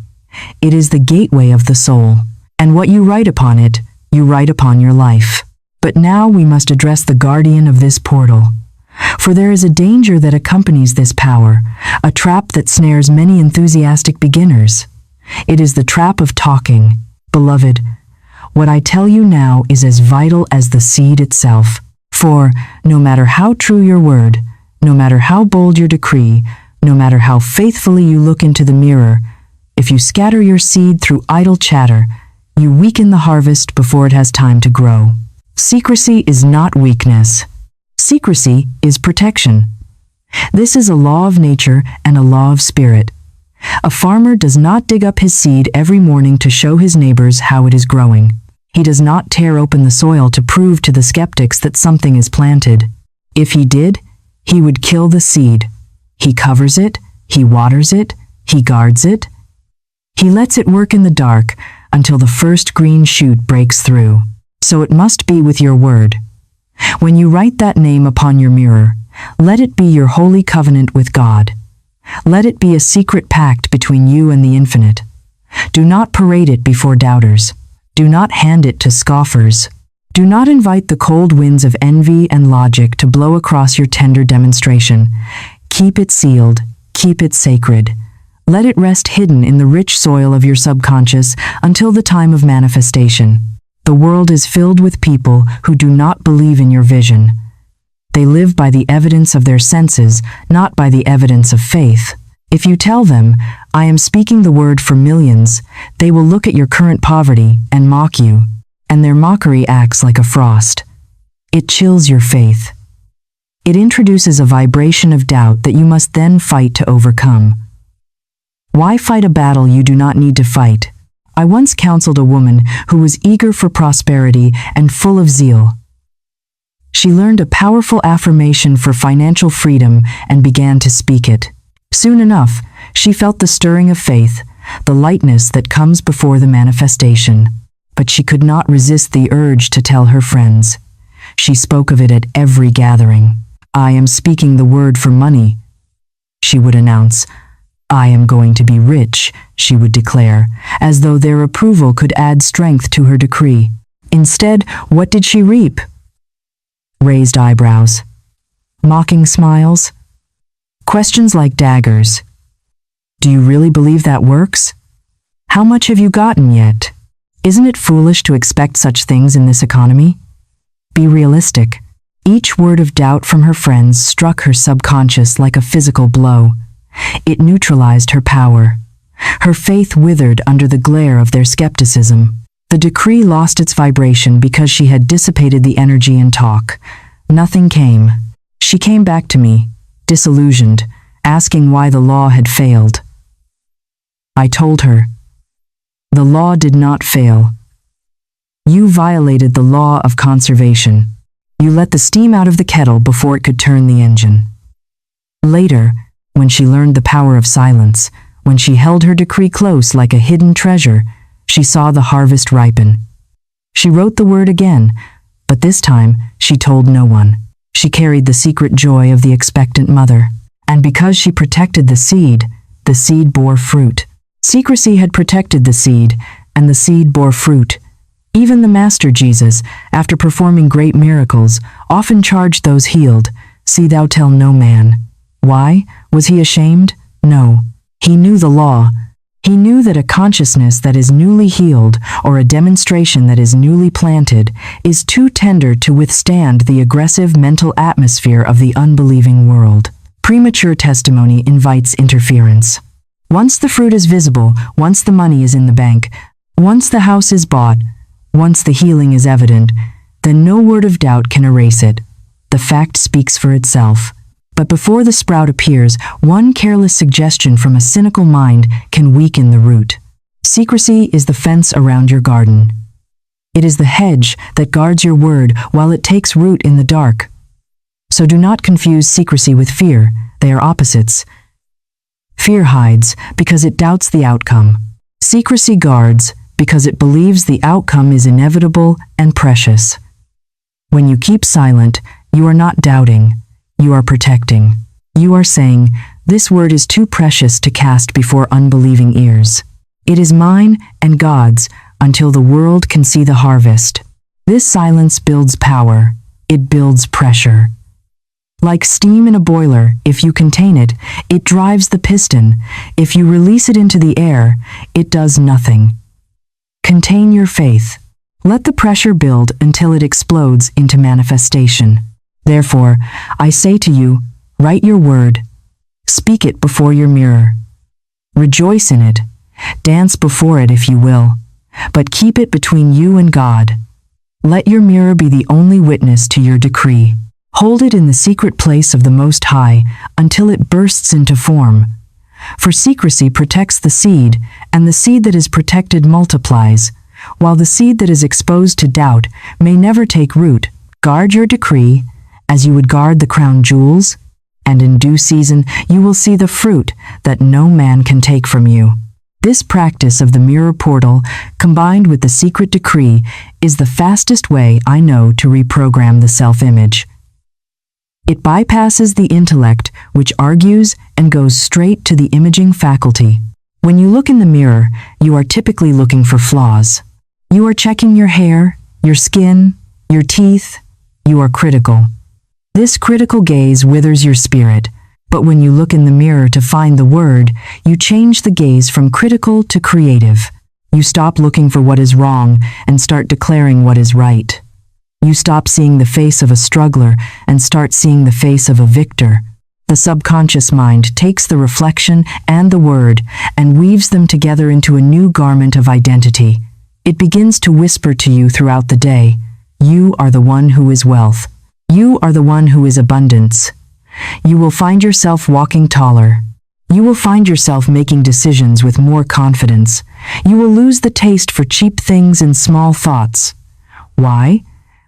It is the gateway of the soul, and what you write upon it, you write upon your life. But now we must address the guardian of this portal. For there is a danger that accompanies this power, a trap that snares many enthusiastic beginners. It is the trap of talking. Beloved, what I tell you now is as vital as the seed itself. For, no matter how true your word, no matter how bold your decree, no matter how faithfully you look into the mirror, if you scatter your seed through idle chatter, you weaken the harvest before it has time to grow. Secrecy is not weakness. Secrecy is protection. This is a law of nature and a law of spirit. A farmer does not dig up his seed every morning to show his neighbors how it is growing. He does not tear open the soil to prove to the skeptics that something is planted. If he did, he would kill the seed. He covers it, he waters it, he guards it. He lets it work in the dark until the first green shoot breaks through. So it must be with your word. When you write that name upon your mirror, let it be your holy covenant with God. Let it be a secret pact between you and the infinite. Do not parade it before doubters. Do not hand it to scoffers. Do not invite the cold winds of envy and logic to blow across your tender demonstration. Keep it sealed. Keep it sacred. Let it rest hidden in the rich soil of your subconscious until the time of manifestation. The world is filled with people who do not believe in your vision. They live by the evidence of their senses, not by the evidence of faith. If you tell them, I am speaking the word for millions, they will look at your current poverty and mock you, and their mockery acts like a frost. It chills your faith. It introduces a vibration of doubt that you must then fight to overcome. Why fight a battle you do not need to fight? I once counseled a woman who was eager for prosperity and full of zeal. She learned a powerful affirmation for financial freedom and began to speak it. Soon enough, she felt the stirring of faith, the lightness that comes before the manifestation. But she could not resist the urge to tell her friends. She spoke of it at every gathering. I am speaking the word for money, she would announce. I am going to be rich, she would declare, as though their approval could add strength to her decree. Instead, what did she reap? Raised eyebrows, mocking smiles, questions like daggers. Do you really believe that works? How much have you gotten yet? Isn't it foolish to expect such things in this economy? Be realistic. Each word of doubt from her friends struck her subconscious like a physical blow. It neutralized her power. Her faith withered under the glare of their skepticism. The decree lost its vibration because she had dissipated the energy in talk. Nothing came. She came back to me, disillusioned, asking why the law had failed. I told her, the law did not fail. You violated the law of conservation. You let the steam out of the kettle before it could turn the engine. Later, when she learned the power of silence, when she held her decree close like a hidden treasure, she saw the harvest ripen. She wrote the word again, but this time she told no one. She carried the secret joy of the expectant mother. And because she protected the seed bore fruit. Secrecy had protected the seed, and the seed bore fruit. Even the Master Jesus, after performing great miracles, often charged those healed, "See thou tell no man." Why? Was he ashamed? No. He knew the law. He knew that a consciousness that is newly healed, or a demonstration that is newly planted, is too tender to withstand the aggressive mental atmosphere of the unbelieving world. Premature testimony invites interference. Once the fruit is visible, once the money is in the bank, once the house is bought, once the healing is evident, then no word of doubt can erase it. The fact speaks for itself. But before the sprout appears, one careless suggestion from a cynical mind can weaken the root. Secrecy is the fence around your garden. It is the hedge that guards your word while it takes root in the dark. So do not confuse secrecy with fear. They are opposites. Fear hides because it doubts the outcome. Secrecy guards because it believes the outcome is inevitable and precious. When you keep silent, you are not doubting, you are protecting. You are saying, "This word is too precious to cast before unbelieving ears. It is mine and God's until the world can see the harvest." This silence builds power. It builds pressure. Like steam in a boiler, if you contain it, it drives the piston. If you release it into the air, it does nothing. Contain your faith. Let the pressure build until it explodes into manifestation. Therefore, I say to you, write your word. Speak it before your mirror. Rejoice in it. Dance before it if you will. But keep it between you and God. Let your mirror be the only witness to your decree. Hold it in the secret place of the Most High until it bursts into form. For secrecy protects the seed, and the seed that is protected multiplies, while the seed that is exposed to doubt may never take root. Guard your decree as you would guard the crown jewels, and in due season you will see the fruit that no man can take from you. This practice of the mirror portal, combined with the secret decree, is the fastest way I know to reprogram the self-image. It bypasses the intellect, which argues, and goes straight to the imaging faculty. When you look in the mirror, you are typically looking for flaws. You are checking your hair, your skin, your teeth. You are critical. This critical gaze withers your spirit, but when you look in the mirror to find the word, you change the gaze from critical to creative. You stop looking for what is wrong and start declaring what is right. You stop seeing the face of a struggler and start seeing the face of a victor. The subconscious mind takes the reflection and the word and weaves them together into a new garment of identity. It begins to whisper to you throughout the day, "You are the one who is wealth. You are the one who is abundance." You will find yourself walking taller. You will find yourself making decisions with more confidence. You will lose the taste for cheap things and small thoughts. Why?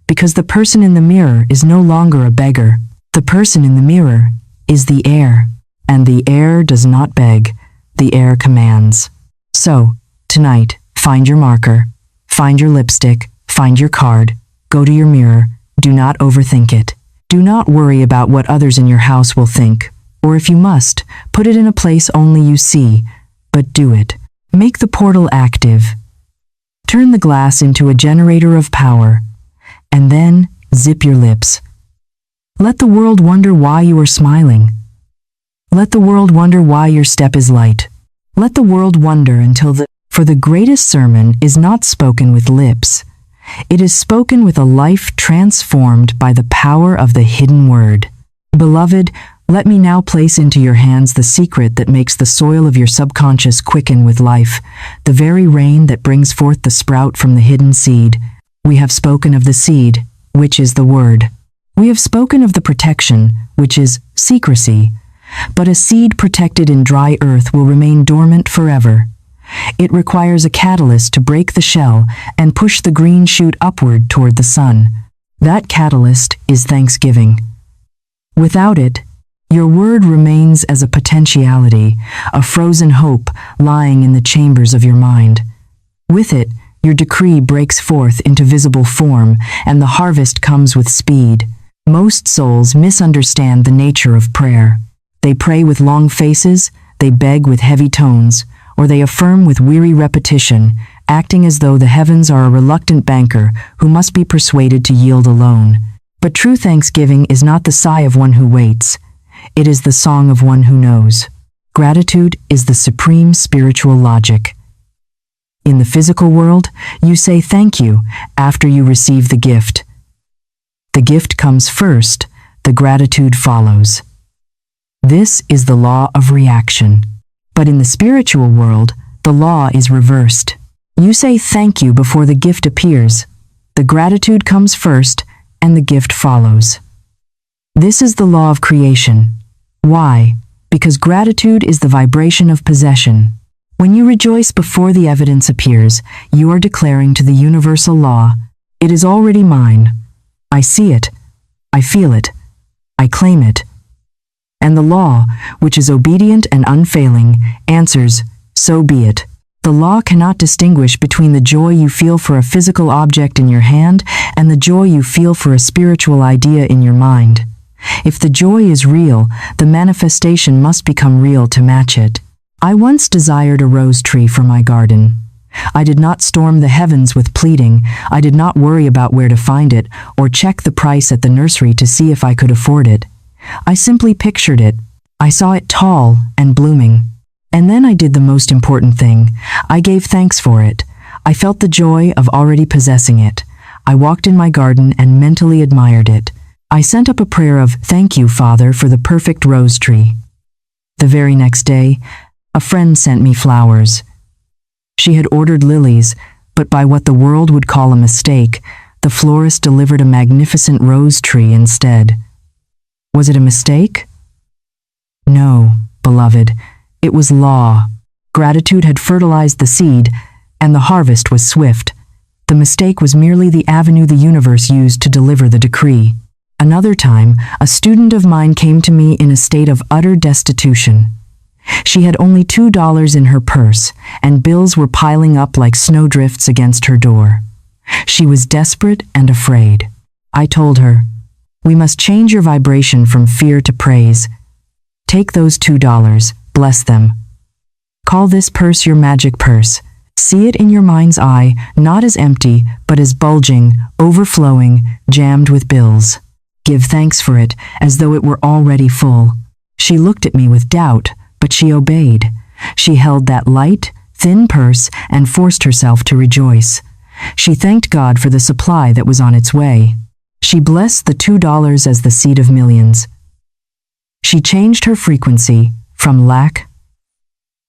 Because the person in the mirror is no longer a beggar. The person in the mirror is the heir, and the heir does not beg, the heir commands. So, tonight, find your marker, find your lipstick, find your card, go to your mirror, do not overthink it. Do not worry about what others in your house will think, or if you must, put it in a place only you see, but do it. Make the portal active. Turn the glass into a generator of power, and then zip your lips. Let the world wonder why you are smiling. Let the world wonder why your step is light. Let the world wonder for the greatest sermon is not spoken with lips. It is spoken with a life transformed by the power of the hidden word. Beloved, let me now place into your hands the secret that makes the soil of your subconscious quicken with life, the very rain that brings forth the sprout from the hidden seed. We have spoken of the seed, which is the word. We have spoken of the protection, which is secrecy. But a seed protected in dry earth will remain dormant forever. It requires a catalyst to break the shell and push the green shoot upward toward the sun. That catalyst is thanksgiving. Without it, your word remains as a potentiality, a frozen hope lying in the chambers of your mind. With it, your decree breaks forth into visible form, and the harvest comes with speed. Most souls misunderstand the nature of prayer. They pray with long faces, they beg with heavy tones, or they affirm with weary repetition, acting as though the heavens are a reluctant banker who must be persuaded to yield a loan. But true thanksgiving is not the sigh of one who waits. It is the song of one who knows. Gratitude is the supreme spiritual logic. In the physical world, you say thank you after you receive the gift. The gift comes first, the gratitude follows. This is the law of reaction. But in the spiritual world, the law is reversed. You say thank you before the gift appears. The gratitude comes first, and the gift follows. This is the law of creation. Why? Because gratitude is the vibration of possession. When you rejoice before the evidence appears, you are declaring to the universal law, "It is already mine. I see it. I feel it. I claim it." And the law, which is obedient and unfailing, answers, so be it. The law cannot distinguish between the joy you feel for a physical object in your hand and the joy you feel for a spiritual idea in your mind. If the joy is real, the manifestation must become real to match it. I once desired a rose tree for my garden. I did not storm the heavens with pleading. I did not worry about where to find it or check the price at the nursery to see if I could afford it. I simply pictured it. I saw it tall and blooming. And then I did the most important thing. I gave thanks for it. I felt the joy of already possessing it. I walked in my garden and mentally admired it. I sent up a prayer of, "Thank you, Father, for the perfect rose tree." The very next day, a friend sent me flowers. She had ordered lilies, but by what the world would call a mistake, the florist delivered a magnificent rose tree instead. Was it a mistake? No, beloved. It was law. Gratitude had fertilized the seed, and the harvest was swift. The mistake was merely the avenue the universe used to deliver the decree. Another time, a student of mine came to me in a state of utter destitution. She had only $2 in her purse, and bills were piling up like snowdrifts against her door. She was desperate and afraid. I told her, "We must change your vibration from fear to praise. Take those $2, bless them. Call this purse your magic purse. See it in your mind's eye, not as empty, but as bulging, overflowing, jammed with bills. Give thanks for it, as though it were already full." She looked at me with doubt, but she obeyed. She held that light, thin purse and forced herself to rejoice. She thanked God for the supply that was on its way. She blessed the $2 as the seed of millions. She changed her frequency from lack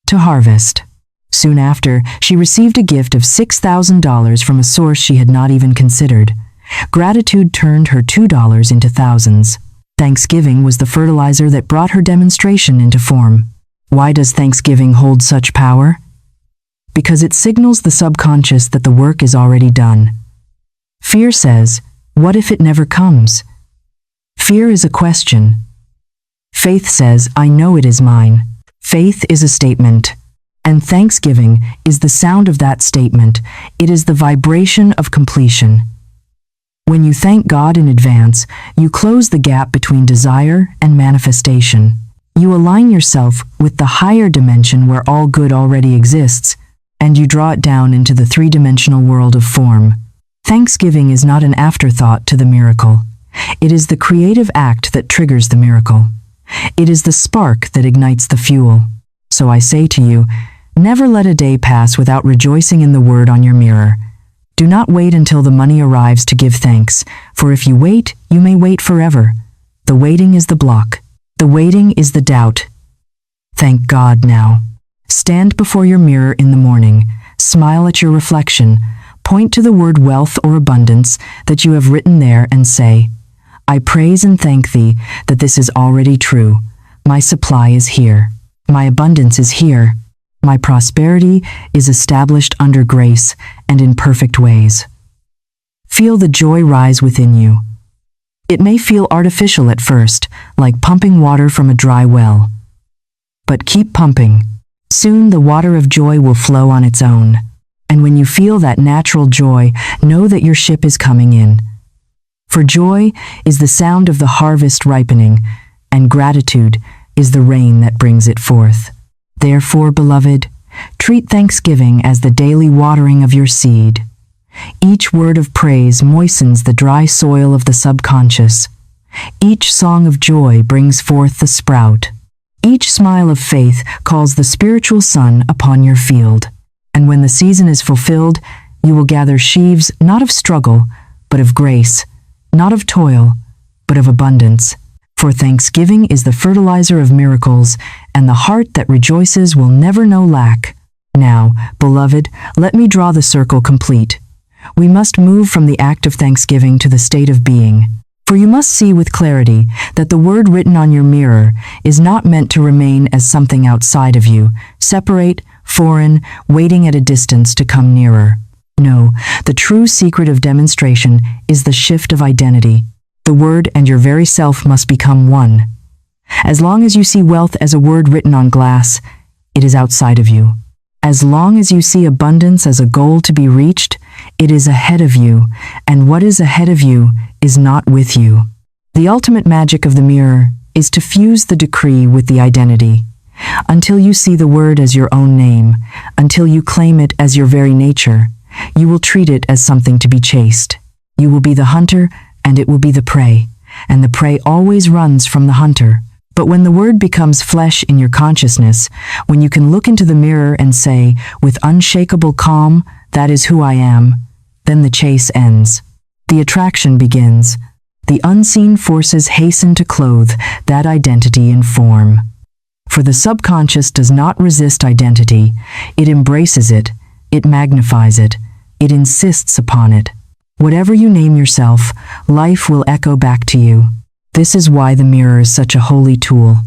to harvest. Soon after, she received a gift of $6,000 from a source she had not even considered. Gratitude turned her $2 into thousands. Thanksgiving was the fertilizer that brought her demonstration into form. Why does Thanksgiving hold such power? Because it signals the subconscious that the work is already done. Fear says, "What if it never comes?" Fear is a question. Faith says, "I know it is mine." Faith is a statement, and thanksgiving is the sound of that statement. It is the vibration of completion. When you thank God in advance, you close the gap between desire and manifestation. You align yourself with the higher dimension where all good already exists, and you draw it down into the three-dimensional world of form. Thanksgiving is not an afterthought to the miracle. It is the creative act that triggers the miracle. It is the spark that ignites the fuel. So I say to you, never let a day pass without rejoicing in the word on your mirror. Do not wait until the money arrives to give thanks, for if you wait, you may wait forever. The waiting is the block. The waiting is the doubt. Thank God now. Stand before your mirror in the morning, smile at your reflection, point to the word wealth or abundance that you have written there and say, "I praise and thank thee that this is already true. My supply is here. My abundance is here. My prosperity is established under grace and in perfect ways." Feel the joy rise within you. It may feel artificial at first, like pumping water from a dry well. But keep pumping. Soon the water of joy will flow on its own. And when you feel that natural joy, know that your ship is coming in. For joy is the sound of the harvest ripening, and gratitude is the rain that brings it forth. Therefore, beloved, treat thanksgiving as the daily watering of your seed. Each word of praise moistens the dry soil of the subconscious. Each song of joy brings forth the sprout. Each smile of faith calls the spiritual sun upon your field. And when the season is fulfilled, you will gather sheaves not of struggle, but of grace, not of toil, but of abundance. For thanksgiving is the fertilizer of miracles, and the heart that rejoices will never know lack. Now, beloved, let me draw the circle complete. We must move from the act of thanksgiving to the state of being. For you must see with clarity that the word written on your mirror is not meant to remain as something outside of you, separate, foreign, waiting at a distance to come nearer. No, the true secret of demonstration is the shift of identity. The word and your very self must become one. As long as you see wealth as a word written on glass, it is outside of you. As long as you see abundance as a goal to be reached, it is ahead of you, and what is ahead of you is not with you. The ultimate magic of the mirror is to fuse the decree with the identity. Until you see the word as your own name, until you claim it as your very nature, you will treat it as something to be chased. You will be the hunter, and it will be the prey, and the prey always runs from the hunter. But when the word becomes flesh in your consciousness, when you can look into the mirror and say, with unshakable calm, "That is who I am," then the chase ends. The attraction begins. The unseen forces hasten to clothe that identity in form. For the subconscious does not resist identity, it embraces it, it magnifies it, it insists upon it. Whatever you name yourself, life will echo back to you. This is why the mirror is such a holy tool.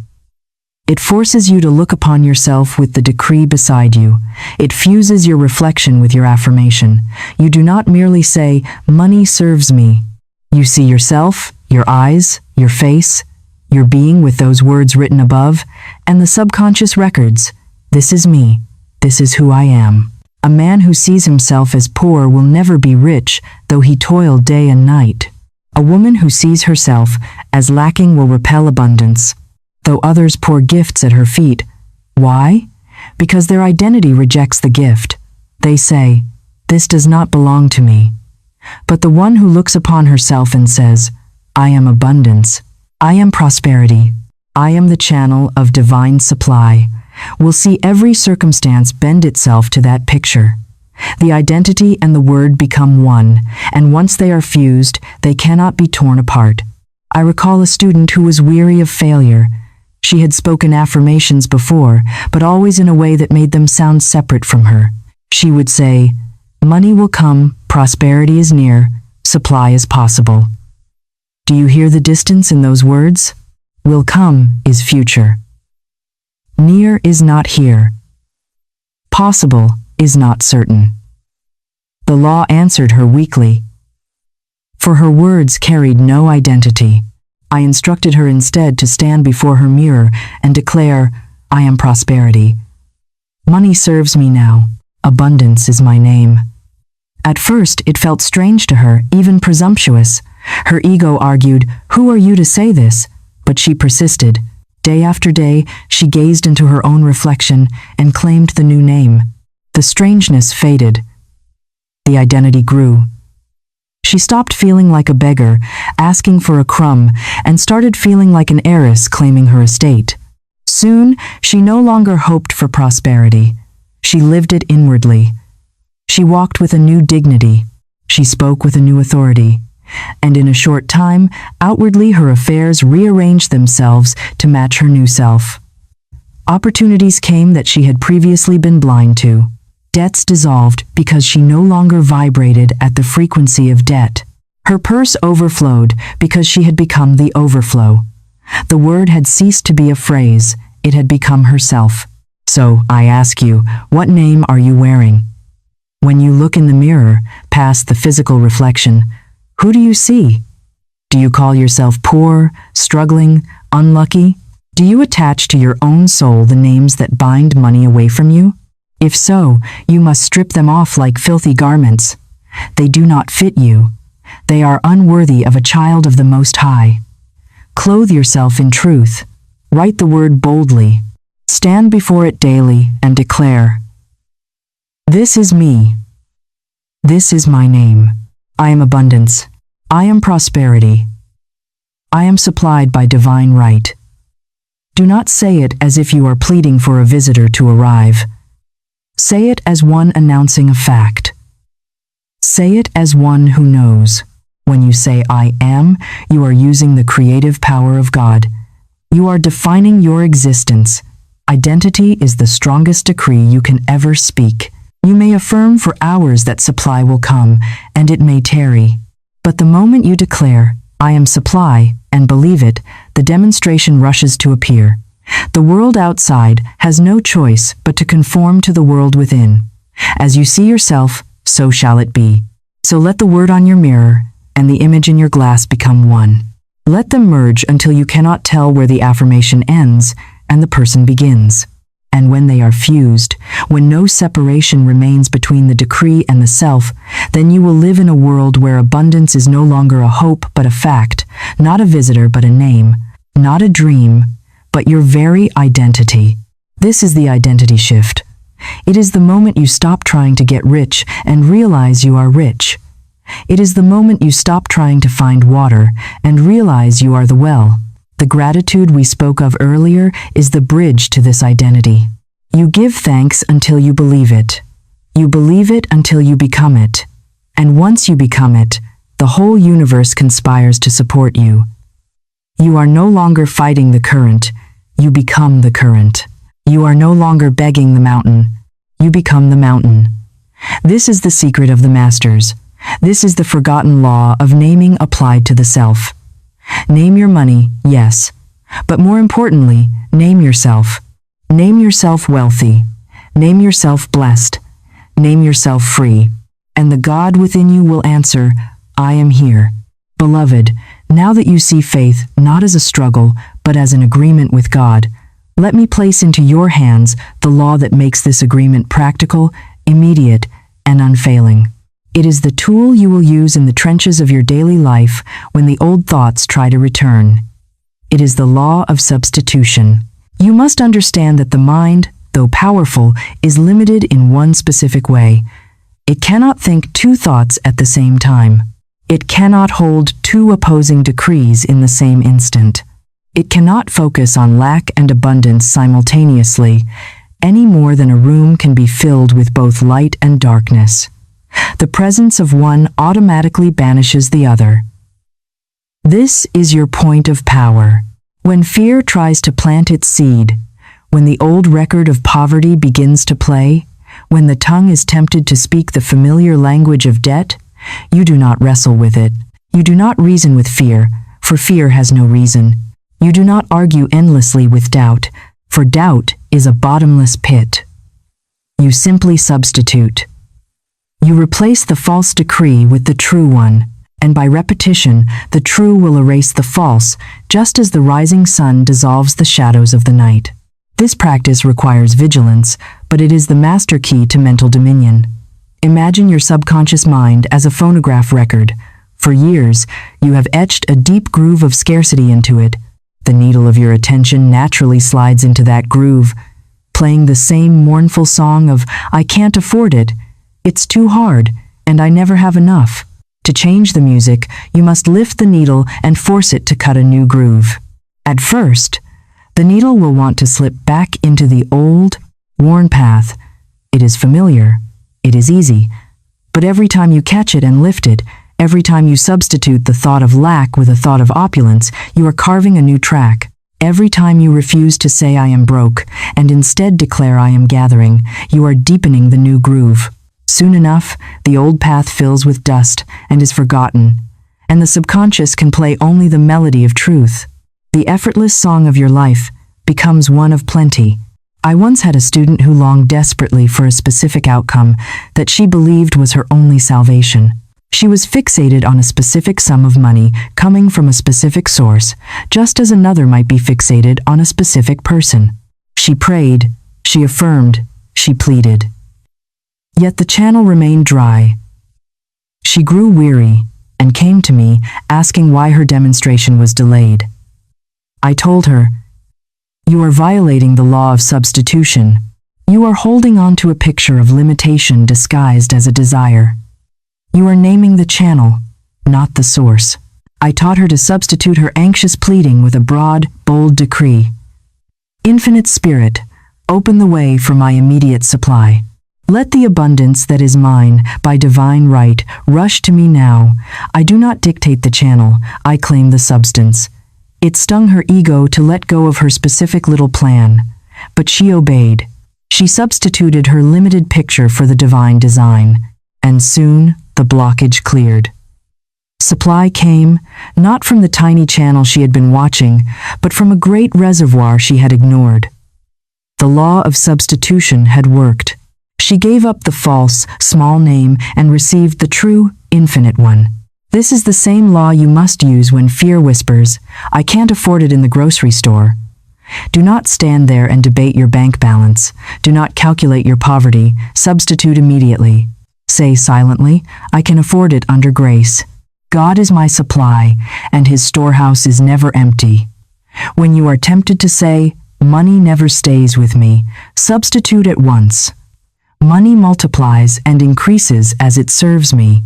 It forces you to look upon yourself with the decree beside you. It fuses your reflection with your affirmation. You do not merely say, "Money serves me." You see yourself, your eyes, your face, your being with those words written above, and the subconscious records. This is me. This is who I am. A man who sees himself as poor will never be rich, though he toil day and night. A woman who sees herself as lacking will repel abundance, though others pour gifts at her feet. Why? Because their identity rejects the gift. They say, "This does not belong to me." But the one who looks upon herself and says, "I am abundance, I am prosperity, I am the channel of divine supply," will see every circumstance bend itself to that picture. The identity and the word become one, and once they are fused, they cannot be torn apart. I recall a student who was weary of failure. She had spoken affirmations before, but always in a way that made them sound separate from her. She would say, "Money will come, prosperity is near, supply is possible." Do you hear the distance in those words? Will come is future. Near is not here. Possible is not certain. The law answered her weakly, for her words carried no identity. I instructed her instead to stand before her mirror and declare, "I am prosperity. Money serves me now. Abundance is my name." At first, it felt strange to her, even presumptuous. Her ego argued, "Who are you to say this?" But she persisted. Day after day, she gazed into her own reflection and claimed the new name. The strangeness faded. The identity grew. She stopped feeling like a beggar, asking for a crumb, and started feeling like an heiress claiming her estate. Soon, she no longer hoped for prosperity. She lived it inwardly. She walked with a new dignity. She spoke with a new authority. And in a short time, outwardly her affairs rearranged themselves to match her new self. Opportunities came that she had previously been blind to. Debts dissolved because she no longer vibrated at the frequency of debt. Her purse overflowed because she had become the overflow. The word had ceased to be a phrase, it had become herself. So, I ask you, what name are you wearing? When you look in the mirror, past the physical reflection, who do you see? Do you call yourself poor, struggling, unlucky? Do you attach to your own soul the names that bind money away from you? If so, you must strip them off like filthy garments. They do not fit you. They are unworthy of a child of the Most High. Clothe yourself in truth. Write the word boldly. Stand before it daily and declare, "This is me. This is my name. I am abundance. I am prosperity. I am supplied by divine right." Do not say it as if you are pleading for a visitor to arrive. Say it as one announcing a fact. Say it as one who knows. When you say "I am," you are using the creative power of God. You are defining your existence. Identity is the strongest decree you can ever speak. You may affirm for hours that supply will come, and it may tarry. But the moment you declare, "I am supply," and believe it, the demonstration rushes to appear. The world outside has no choice but to conform to the world within. As you see yourself, so shall it be. So let the word on your mirror and the image in your glass become one. Let them merge until you cannot tell where the affirmation ends and the person begins. And when they are fused, when no separation remains between the decree and the self, then you will live in a world where abundance is no longer a hope but a fact, not a visitor but a name, not a dream, but your very identity. This is the identity shift. It is the moment you stop trying to get rich and realize you are rich. It is the moment you stop trying to find water and realize you are the well. The gratitude we spoke of earlier is the bridge to this identity. You give thanks until you believe it. You believe it until you become it. And once you become it, the whole universe conspires to support you. You are no longer fighting the current. You become the current. You are no longer begging the mountain. You become the mountain. This is the secret of the masters. This is the forgotten law of naming applied to the self. Name your money, yes. But more importantly, name yourself. Name yourself wealthy. Name yourself blessed. Name yourself free. And the God within you will answer, I am here. Beloved, now that you see faith not as a struggle, but as an agreement with God, let me place into your hands the law that makes this agreement practical, immediate, and unfailing. It is the tool you will use in the trenches of your daily life when the old thoughts try to return. It is the law of substitution. You must understand that the mind, though powerful, is limited in one specific way. It cannot think two thoughts at the same time. It cannot hold two opposing decrees in the same instant. It cannot focus on lack and abundance simultaneously, any more than a room can be filled with both light and darkness. The presence of one automatically banishes the other. This is your point of power. When fear tries to plant its seed, when the old record of poverty begins to play, when the tongue is tempted to speak the familiar language of debt, you do not wrestle with it. You do not reason with fear, for fear has no reason. You do not argue endlessly with doubt, for doubt is a bottomless pit. You simply substitute. You replace the false decree with the true one, and by repetition, the true will erase the false, just as the rising sun dissolves the shadows of the night. This practice requires vigilance, but it is the master key to mental dominion. Imagine your subconscious mind as a phonograph record. For years, you have etched a deep groove of scarcity into it. The needle of your attention naturally slides into that groove, playing the same mournful song of, I can't afford it. It's too hard, and I never have enough. To change the music, you must lift the needle and force it to cut a new groove. At first, the needle will want to slip back into the old, worn path. It is familiar. It is easy. But every time you catch it and lift it, every time you substitute the thought of lack with a thought of opulence, you are carving a new track. Every time you refuse to say I am broke, and instead declare I am gathering, you are deepening the new groove. Soon enough, the old path fills with dust and is forgotten, and the subconscious can play only the melody of truth. The effortless song of your life becomes one of plenty. I once had a student who longed desperately for a specific outcome that she believed was her only salvation. She was fixated on a specific sum of money coming from a specific source, just as another might be fixated on a specific person. She prayed, she affirmed, she pleaded. Yet the channel remained dry. She grew weary and came to me asking why her demonstration was delayed. I told her, you are violating the law of substitution. You are holding on to a picture of limitation disguised as a desire. You are naming the channel, not the source. I taught her to substitute her anxious pleading with a broad, bold decree. Infinite Spirit, open the way for my immediate supply. Let the abundance that is mine, by divine right, rush to me now. I do not dictate the channel, I claim the substance. It stung her ego to let go of her specific little plan, but she obeyed. She substituted her limited picture for the divine design, and soon the blockage cleared. Supply came, not from the tiny channel she had been watching, but from a great reservoir she had ignored. The law of substitution had worked. She gave up the false, small name and received the true, infinite one. This is the same law you must use when fear whispers, "I can't afford it in the grocery store." Do not stand there and debate your bank balance. Do not calculate your poverty. Substitute immediately. Say silently, "I can afford it under grace. God is my supply, and his storehouse is never empty." When you are tempted to say, "Money never stays with me," substitute at once. Money multiplies and increases as it serves me.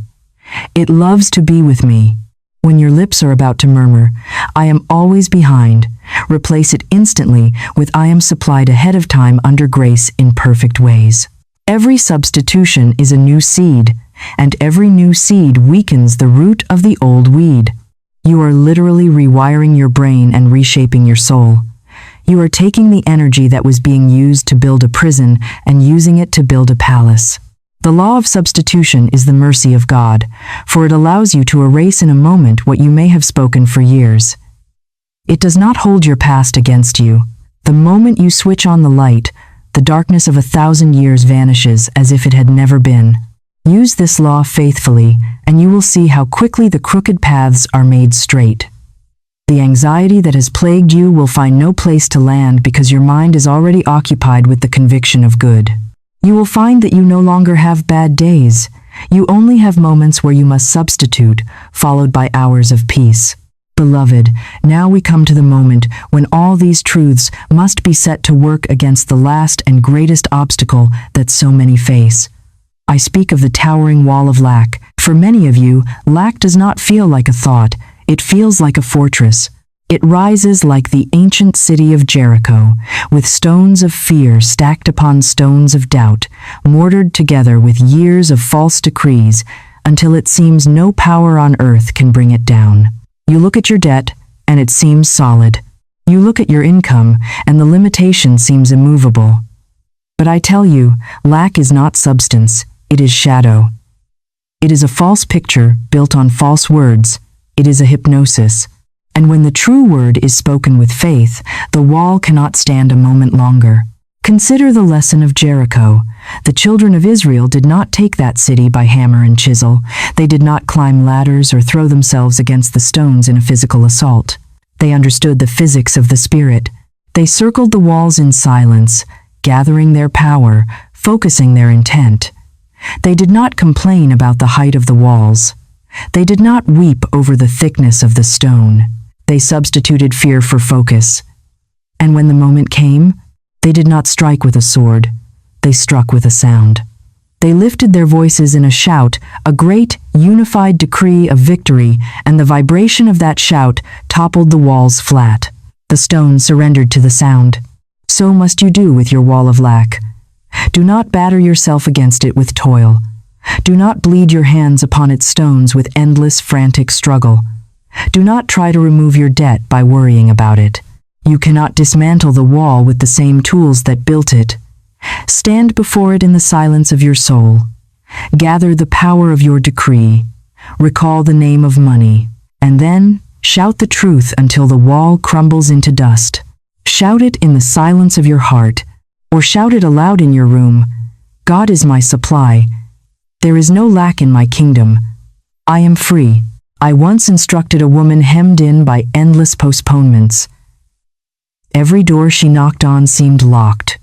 It loves to be with me. When your lips are about to murmur, "I am always behind," replace it instantly with "I am supplied ahead of time under grace in perfect ways." Every substitution is a new seed, and every new seed weakens the root of the old weed. You are literally rewiring your brain and reshaping your soul. You are taking the energy that was being used to build a prison and using it to build a palace. The law of substitution is the mercy of God, for it allows you to erase in a moment what you may have spoken for years. It does not hold your past against you. The moment you switch on the light, the darkness of 1,000 years vanishes as if it had never been. Use this law faithfully, and you will see how quickly the crooked paths are made straight. The anxiety that has plagued you will find no place to land because your mind is already occupied with the conviction of good. You will find that you no longer have bad days. You only have moments where you must substitute, followed by hours of peace. Beloved, now we come to the moment when all these truths must be set to work against the last and greatest obstacle that so many face. I speak of the towering wall of lack. For many of you, lack does not feel like a thought. It feels like a fortress. It rises like the ancient city of Jericho, with stones of fear stacked upon stones of doubt, mortared together with years of false decrees, until it seems no power on earth can bring it down. You look at your debt, and it seems solid. You look at your income, and the limitation seems immovable. But I tell you, lack is not substance, it is shadow. It is a false picture built on false words. It is a hypnosis. And when the true word is spoken with faith, the wall cannot stand a moment longer. Consider the lesson of Jericho. The children of Israel did not take that city by hammer and chisel. They did not climb ladders or throw themselves against the stones in a physical assault. They understood the physics of the spirit. They circled the walls in silence, gathering their power, focusing their intent. They did not complain about the height of the walls. They did not weep over the thickness of the stone. They substituted fear for focus. And when the moment came, they did not strike with a sword. They struck with a sound. They lifted their voices in a shout, a great, unified decree of victory, and the vibration of that shout toppled the walls flat. The stone surrendered to the sound. So must you do with your wall of lack. Do not batter yourself against it with toil. Do not bleed your hands upon its stones with endless, frantic struggle. Do not try to remove your debt by worrying about it. You cannot dismantle the wall with the same tools that built it. Stand before it in the silence of your soul. Gather the power of your decree. Recall the name of money. And then shout the truth until the wall crumbles into dust. Shout it in the silence of your heart, or shout it aloud in your room. God is my supply. There is no lack in my kingdom. I am free. I once instructed a woman hemmed in by endless postponements. Every door she knocked on seemed locked.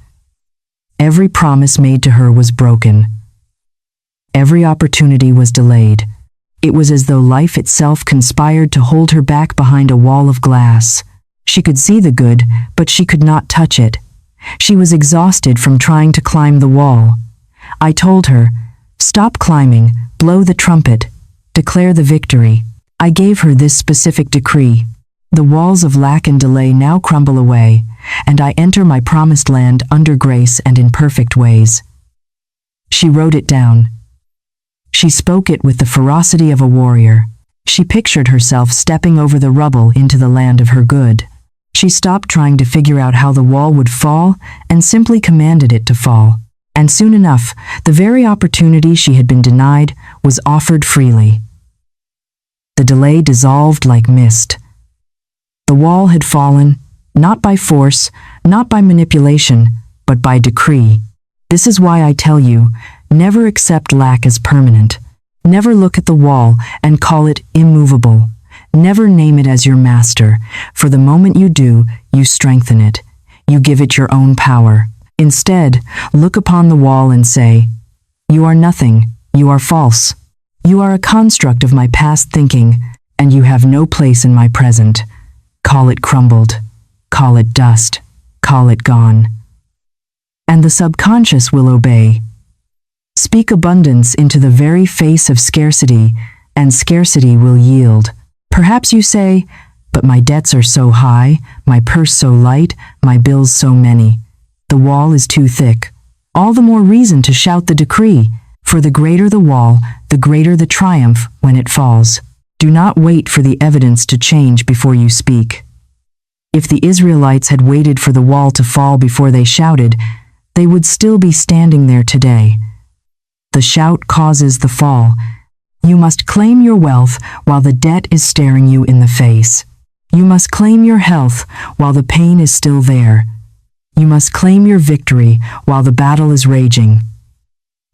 Every promise made to her was broken. Every opportunity was delayed. It was as though life itself conspired to hold her back behind a wall of glass. She could see the good, but she could not touch it. She was exhausted from trying to climb the wall. I told her, "Stop climbing, blow the trumpet, declare the victory." I gave her this specific decree. The walls of lack and delay now crumble away, and I enter my promised land under grace and in perfect ways. She wrote it down. She spoke it with the ferocity of a warrior. She pictured herself stepping over the rubble into the land of her good. She stopped trying to figure out how the wall would fall and simply commanded it to fall. And soon enough, the very opportunity she had been denied was offered freely. The delay dissolved like mist. The wall had fallen, not by force, not by manipulation, but by decree. This is why I tell you, never accept lack as permanent. Never look at the wall and call it immovable. Never name it as your master, for the moment you do, you strengthen it. You give it your own power. Instead, look upon the wall and say, "You are nothing, you are false. You are a construct of my past thinking, and you have no place in my present." Call it crumbled. Call it dust. Call it gone. And the subconscious will obey. Speak abundance into the very face of scarcity, and scarcity will yield. Perhaps you say, "But my debts are so high, my purse so light, my bills so many. The wall is too thick." All the more reason to shout the decree, for the greater the wall, the greater the triumph when it falls. Do not wait for the evidence to change before you speak. If the Israelites had waited for the wall to fall before they shouted, they would still be standing there today. The shout causes the fall. You must claim your wealth while the debt is staring you in the face. You must claim your health while the pain is still there. You must claim your victory while the battle is raging.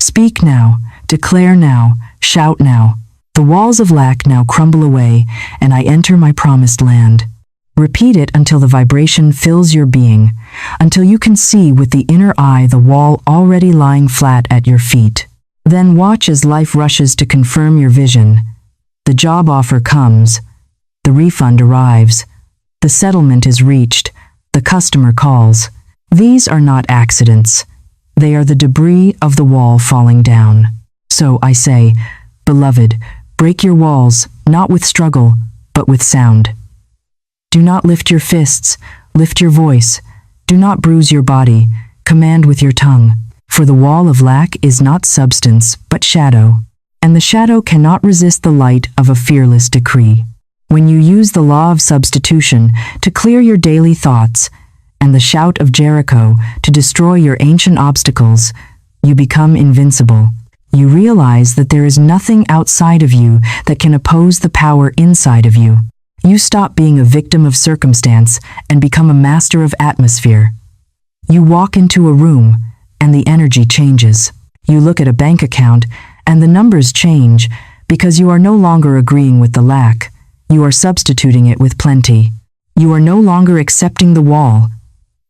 Speak now, declare now, shout now. The walls of lack now crumble away, and I enter my promised land. Repeat it until the vibration fills your being, until you can see with the inner eye the wall already lying flat at your feet. Then watch as life rushes to confirm your vision. The job offer comes. The refund arrives. The settlement is reached. The customer calls. These are not accidents. They are the debris of the wall falling down. So I say, beloved, break your walls, not with struggle, but with sound. Do not lift your fists, lift your voice. Do not bruise your body, command with your tongue. For the wall of lack is not substance, but shadow, and the shadow cannot resist the light of a fearless decree. When you use the law of substitution to clear your daily thoughts, and the shout of Jericho to destroy your ancient obstacles, you become invincible. You realize that there is nothing outside of you that can oppose the power inside of you. You stop being a victim of circumstance and become a master of atmosphere. You walk into a room, and the energy changes. You look at a bank account, and the numbers change because you are no longer agreeing with the lack. You are substituting it with plenty. You are no longer accepting the wall.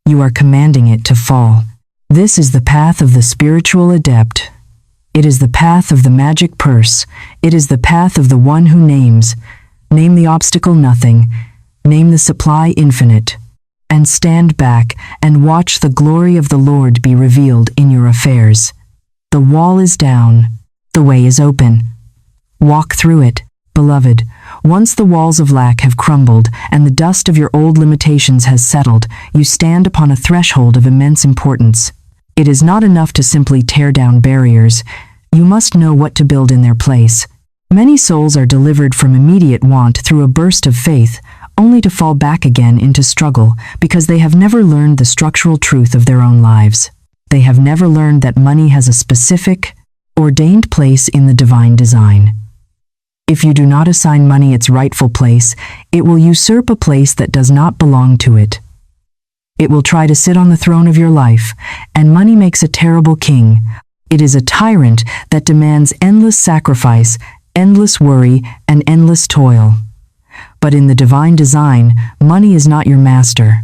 You are commanding it to fall. This is the path of the spiritual adept. It is the path of the magic purse. It is the path of the one who names. Name the obstacle nothing. Name the supply infinite. And stand back and watch the glory of the Lord be revealed in your affairs. The wall is down. The way is open. Walk through it, beloved. Once the walls of lack have crumbled and the dust of your old limitations has settled, you stand upon a threshold of immense importance. It is not enough to simply tear down barriers. You must know what to build in their place. Many souls are delivered from immediate want through a burst of faith, only to fall back again into struggle because they have never learned the structural truth of their own lives. They have never learned that money has a specific, ordained place in the divine design. If you do not assign money its rightful place, it will usurp a place that does not belong to it. It will try to sit on the throne of your life, and money makes a terrible king. It is a tyrant that demands endless sacrifice, endless worry, and endless toil. But in the divine design, money is not your master.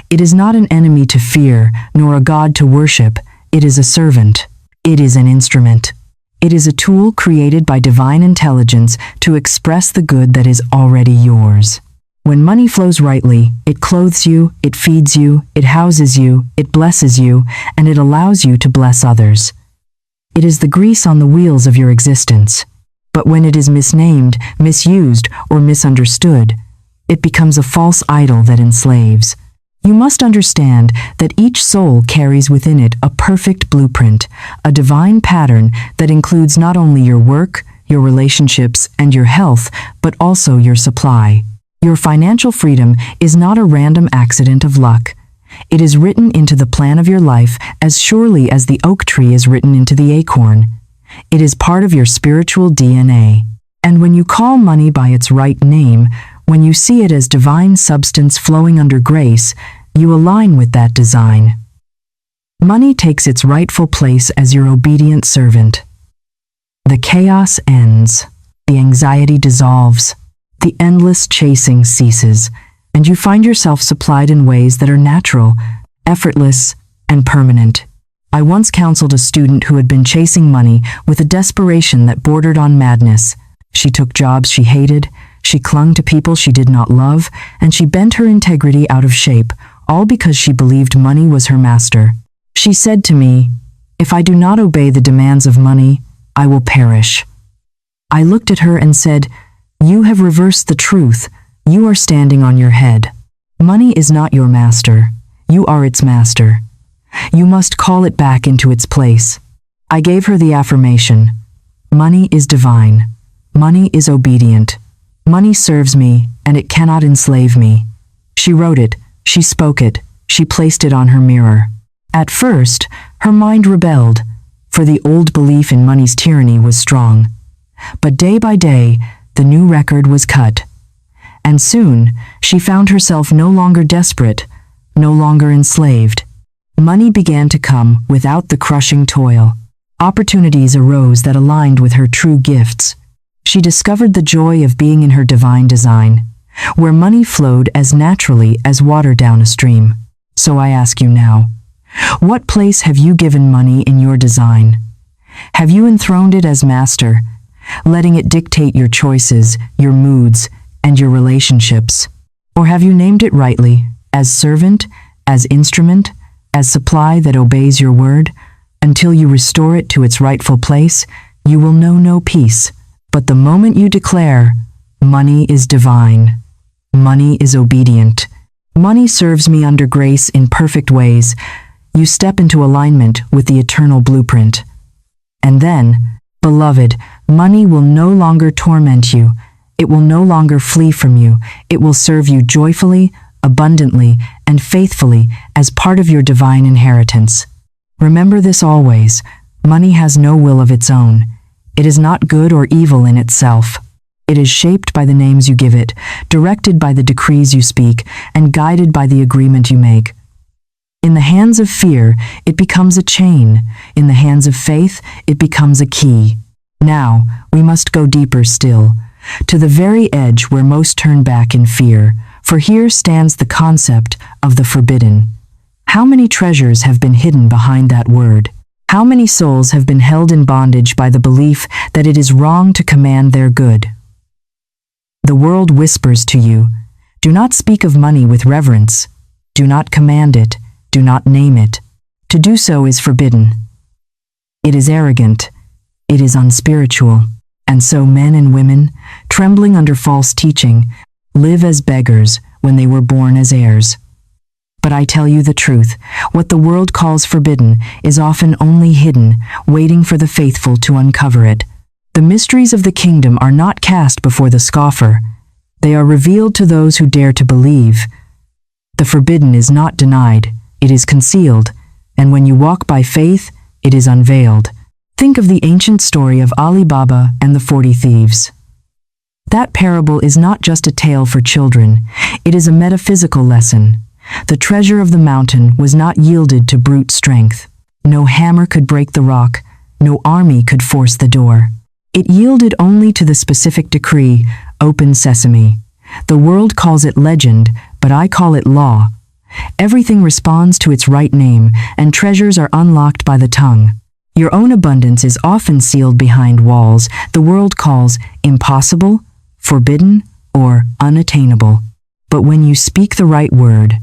It is not an enemy to fear, nor a god to worship. It is a servant. It is an instrument. It is a tool created by divine intelligence to express the good that is already yours. When money flows rightly, it clothes you, it feeds you, it houses you, it blesses you, and it allows you to bless others. It is the grease on the wheels of your existence. But when it is misnamed, misused, or misunderstood, it becomes a false idol that enslaves. You must understand that each soul carries within it a perfect blueprint, a divine pattern that includes not only your work, your relationships, and your health, but also your supply. Your financial freedom is not a random accident of luck. It is written into the plan of your life as surely as the oak tree is written into the acorn. It is part of your spiritual DNA. And when you call money by its right name, when you see it as divine substance flowing under grace, you align with that design. Money takes its rightful place as your obedient servant. The chaos ends, the anxiety dissolves, the endless chasing ceases, and you find yourself supplied in ways that are natural, effortless, and permanent. I once counseled a student who had been chasing money with a desperation that bordered on madness. She took jobs she hated, she clung to people she did not love, and she bent her integrity out of shape, all because she believed money was her master. She said to me, "If I do not obey the demands of money, I will perish." I looked at her and said, "You have reversed the truth. You are standing on your head. Money is not your master. You are its master. You must call it back into its place." I gave her the affirmation. Money is divine. Money is obedient. Money serves me, and it cannot enslave me. She wrote it, she spoke it, she placed it on her mirror. At first, her mind rebelled, for the old belief in money's tyranny was strong. But day by day, the new record was cut. And soon, she found herself no longer desperate, no longer enslaved. Money began to come without the crushing toil. Opportunities arose that aligned with her true gifts. She discovered the joy of being in her divine design, where money flowed as naturally as water down a stream. So I ask you now, what place have you given money in your design? Have you enthroned it as master, letting it dictate your choices, your moods, and your relationships? Or have you named it rightly, as servant, as instrument, as supply that obeys your word? Until you restore it to its rightful place, you will know no peace. But the moment you declare, money is divine, money is obedient, money serves me under grace in perfect ways, you step into alignment with the eternal blueprint. And then, beloved, money will no longer torment you. It will no longer flee from you. It will serve you joyfully, abundantly, and faithfully as part of your divine inheritance. Remember this always, money has no will of its own. It is not good or evil in itself. It is shaped by the names you give it, directed by the decrees you speak, and guided by the agreement you make. In the hands of fear, it becomes a chain. In the hands of faith, it becomes a key. Now, we must go deeper still, to the very edge where most turn back in fear, for here stands the concept of the forbidden. How many treasures have been hidden behind that word? How many souls have been held in bondage by the belief that it is wrong to command their good? The world whispers to you, do not speak of money with reverence. Do not command it. Do not name it. To do so is forbidden. It is arrogant. It is unspiritual. And so men and women, trembling under false teaching, live as beggars when they were born as heirs. But I tell you the truth, what the world calls forbidden is often only hidden, waiting for the faithful to uncover it. The mysteries of the kingdom are not cast before the scoffer. They are revealed to those who dare to believe. The forbidden is not denied, it is concealed, and when you walk by faith, it is unveiled. Think of the ancient story of Ali Baba and the 40 thieves. That parable is not just a tale for children, it is a metaphysical lesson. The treasure of the mountain was not yielded to brute strength. No hammer could break the rock, no army could force the door. It yielded only to the specific decree, open sesame. The world calls it legend, but I call it law. Everything responds to its right name, and treasures are unlocked by the tongue. Your own abundance is often sealed behind walls the world calls impossible, forbidden, or unattainable. But when you speak the right word,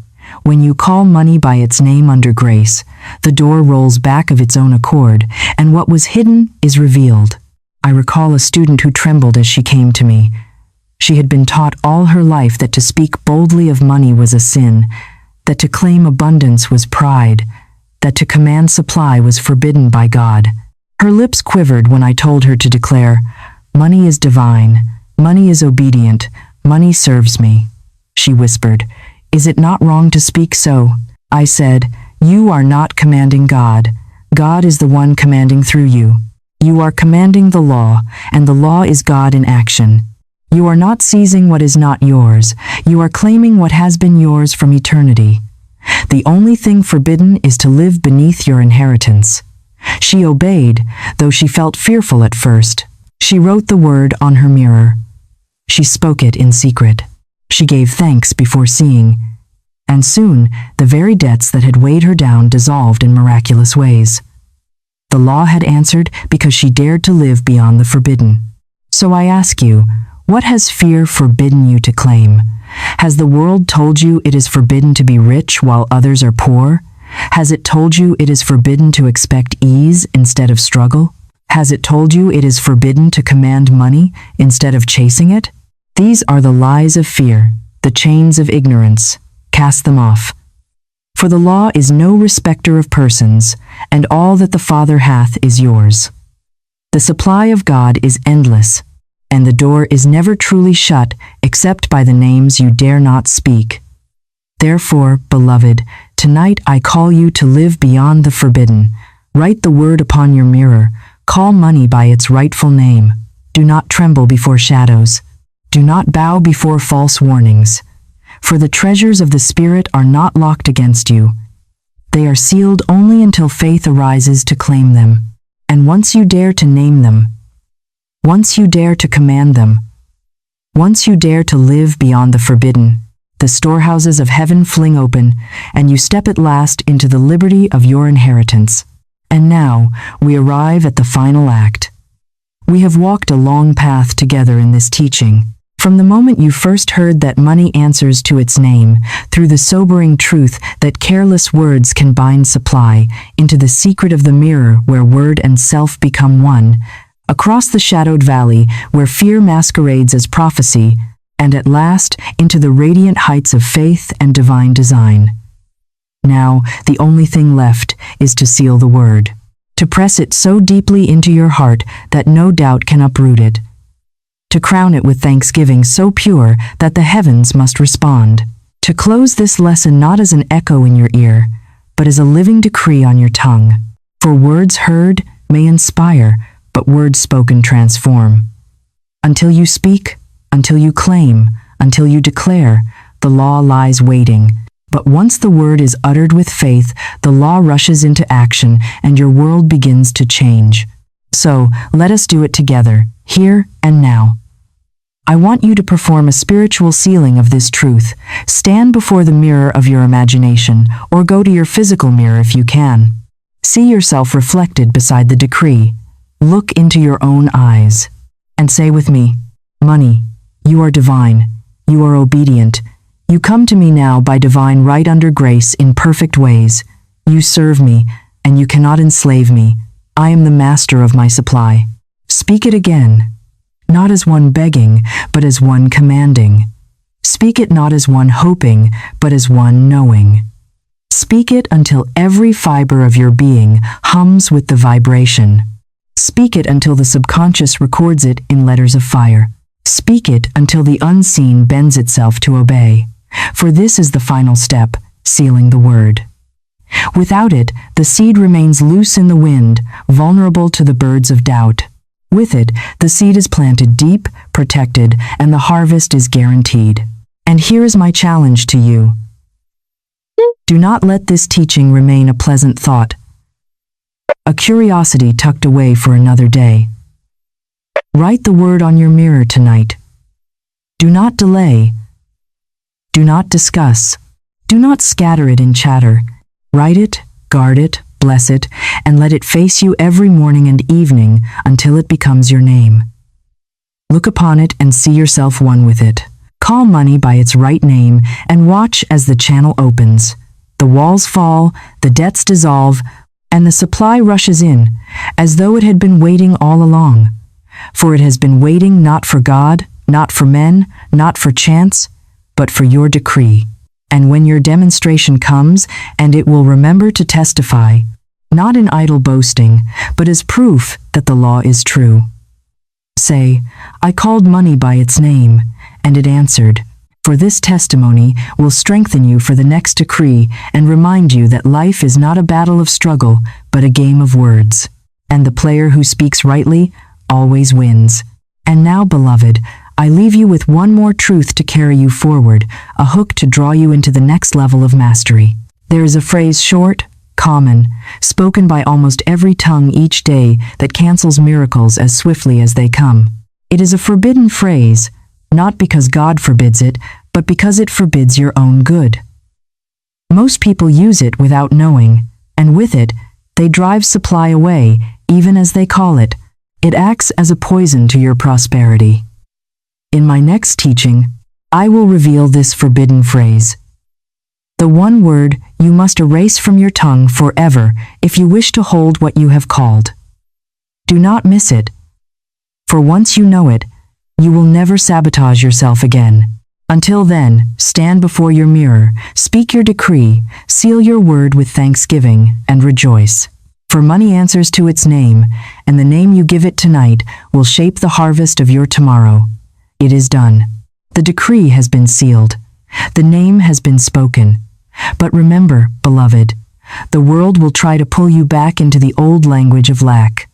when you call money by its name under grace, the door rolls back of its own accord, and what was hidden is revealed. I recall a student who trembled as she came to me. She had been taught all her life that to speak boldly of money was a sin, that to claim abundance was pride, that to command supply was forbidden by God. Her lips quivered when I told her to declare, "Money is divine, money is obedient, money serves me." She whispered, "Is it not wrong to speak so?" I said, "You are not commanding God. God is the one commanding through you. You are commanding the law, and the law is God in action. You are not seizing what is not yours. You are claiming what has been yours from eternity. The only thing forbidden is to live beneath your inheritance. She obeyed, though she felt fearful at first. She wrote the word on her mirror. She spoke it in secret. She gave thanks before seeing, and soon the very debts that had weighed her down dissolved in miraculous ways. The law had answered because she dared to live beyond the forbidden. So I ask you, what has fear forbidden you to claim? Has the world told you it is forbidden to be rich while others are poor? Has it told you it is forbidden to expect ease instead of struggle? Has it told you it is forbidden to command money instead of chasing it? These are the lies of fear, the chains of ignorance. Cast them off. For the law is no respecter of persons, and all that the Father hath is yours. The supply of God is endless, and the door is never truly shut except by the names you dare not speak. Therefore, beloved, tonight I call you to live beyond the forbidden. Write the word upon your mirror. Call money by its rightful name. Do not tremble before shadows. Do not bow before false warnings. For the treasures of the Spirit are not locked against you. They are sealed only until faith arises to claim them. And once you dare to name them, once you dare to command them, once you dare to live beyond the forbidden, the storehouses of heaven fling open, and you step at last into the liberty of your inheritance. And now we arrive at the final act. We have walked a long path together in this teaching. From the moment you first heard that money answers to its name, through the sobering truth that careless words can bind supply, into the secret of the mirror where word and self become one, across the shadowed valley where fear masquerades as prophecy, and at last into the radiant heights of faith and divine design. Now, the only thing left is to seal the word, to press it so deeply into your heart that no doubt can uproot it, to crown it with thanksgiving so pure that the heavens must respond, to close this lesson not as an echo in your ear, but as a living decree on your tongue. For words heard may inspire, but words spoken transform. Until you speak, until you claim, until you declare, the law lies waiting. But once the word is uttered with faith, the law rushes into action and your world begins to change. So, let us do it together, here and now. I want you to perform a spiritual sealing of this truth. Stand before the mirror of your imagination, or go to your physical mirror if you can. See yourself reflected beside the decree. Look into your own eyes, and say with me, money, you are divine, you are obedient, you come to me now by divine right under grace in perfect ways. You serve me, and you cannot enslave me. I am the master of my supply. Speak it again, not as one begging, but as one commanding. Speak it not as one hoping, but as one knowing. Speak it until every fiber of your being hums with the vibration. Speak it until the subconscious records it in letters of fire. Speak it until the unseen bends itself to obey. For this is the final step, sealing the word. Without it, the seed remains loose in the wind, vulnerable to the birds of doubt. With it, the seed is planted deep, protected, and the harvest is guaranteed. And here is my challenge to you. Do not let this teaching remain a pleasant thought, a curiosity tucked away for another day. Write the word on your mirror tonight. Do not delay. Do not discuss. Do not scatter it in chatter. Write it, guard it, bless it, and let it face you every morning and evening until it becomes your name. Look upon it and see yourself one with it. Call money by its right name and watch as the channel opens. The walls fall, the debts dissolve, and the supply rushes in, as though it had been waiting all along. For it has been waiting not for God, not for men, not for chance, but for your decree. And when your demonstration comes, and it will remember to testify, not in idle boasting, but as proof that the law is true. Say, I called money by its name, and it answered. For this testimony will strengthen you for the next decree and remind you that life is not a battle of struggle, but a game of words. And the player who speaks rightly always wins. And now, beloved, I leave you with one more truth to carry you forward, a hook to draw you into the next level of mastery. There is a phrase short, common, spoken by almost every tongue each day that cancels miracles as swiftly as they come. It is a forbidden phrase, not because God forbids it, but because it forbids your own good. Most people use it without knowing, and with it, they drive supply away, even as they call it. It acts as a poison to your prosperity. In my next teaching, I will reveal this forbidden phrase. The one word you must erase from your tongue forever if you wish to hold what you have called. Do not miss it. For once you know it, you will never sabotage yourself again. Until then, stand before your mirror, speak your decree, seal your word with thanksgiving, and rejoice. For money answers to its name, and the name you give it tonight will shape the harvest of your tomorrow. It is done. The decree has been sealed. The name has been spoken. But remember, beloved, the world will try to pull you back into the old language of lack.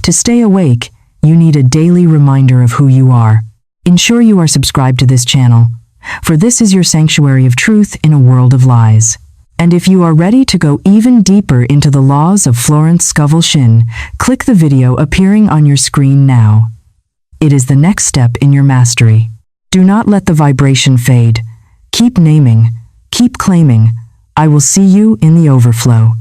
To stay awake, you need a daily reminder of who you are. Ensure you are subscribed to this channel, for this is your sanctuary of truth in a world of lies. And if you are ready to go even deeper into the laws of Florence Scovel Shinn, click the video appearing on your screen now. It is the next step in your mastery. Do not let the vibration fade. Keep naming. Keep claiming. I will see you in the overflow.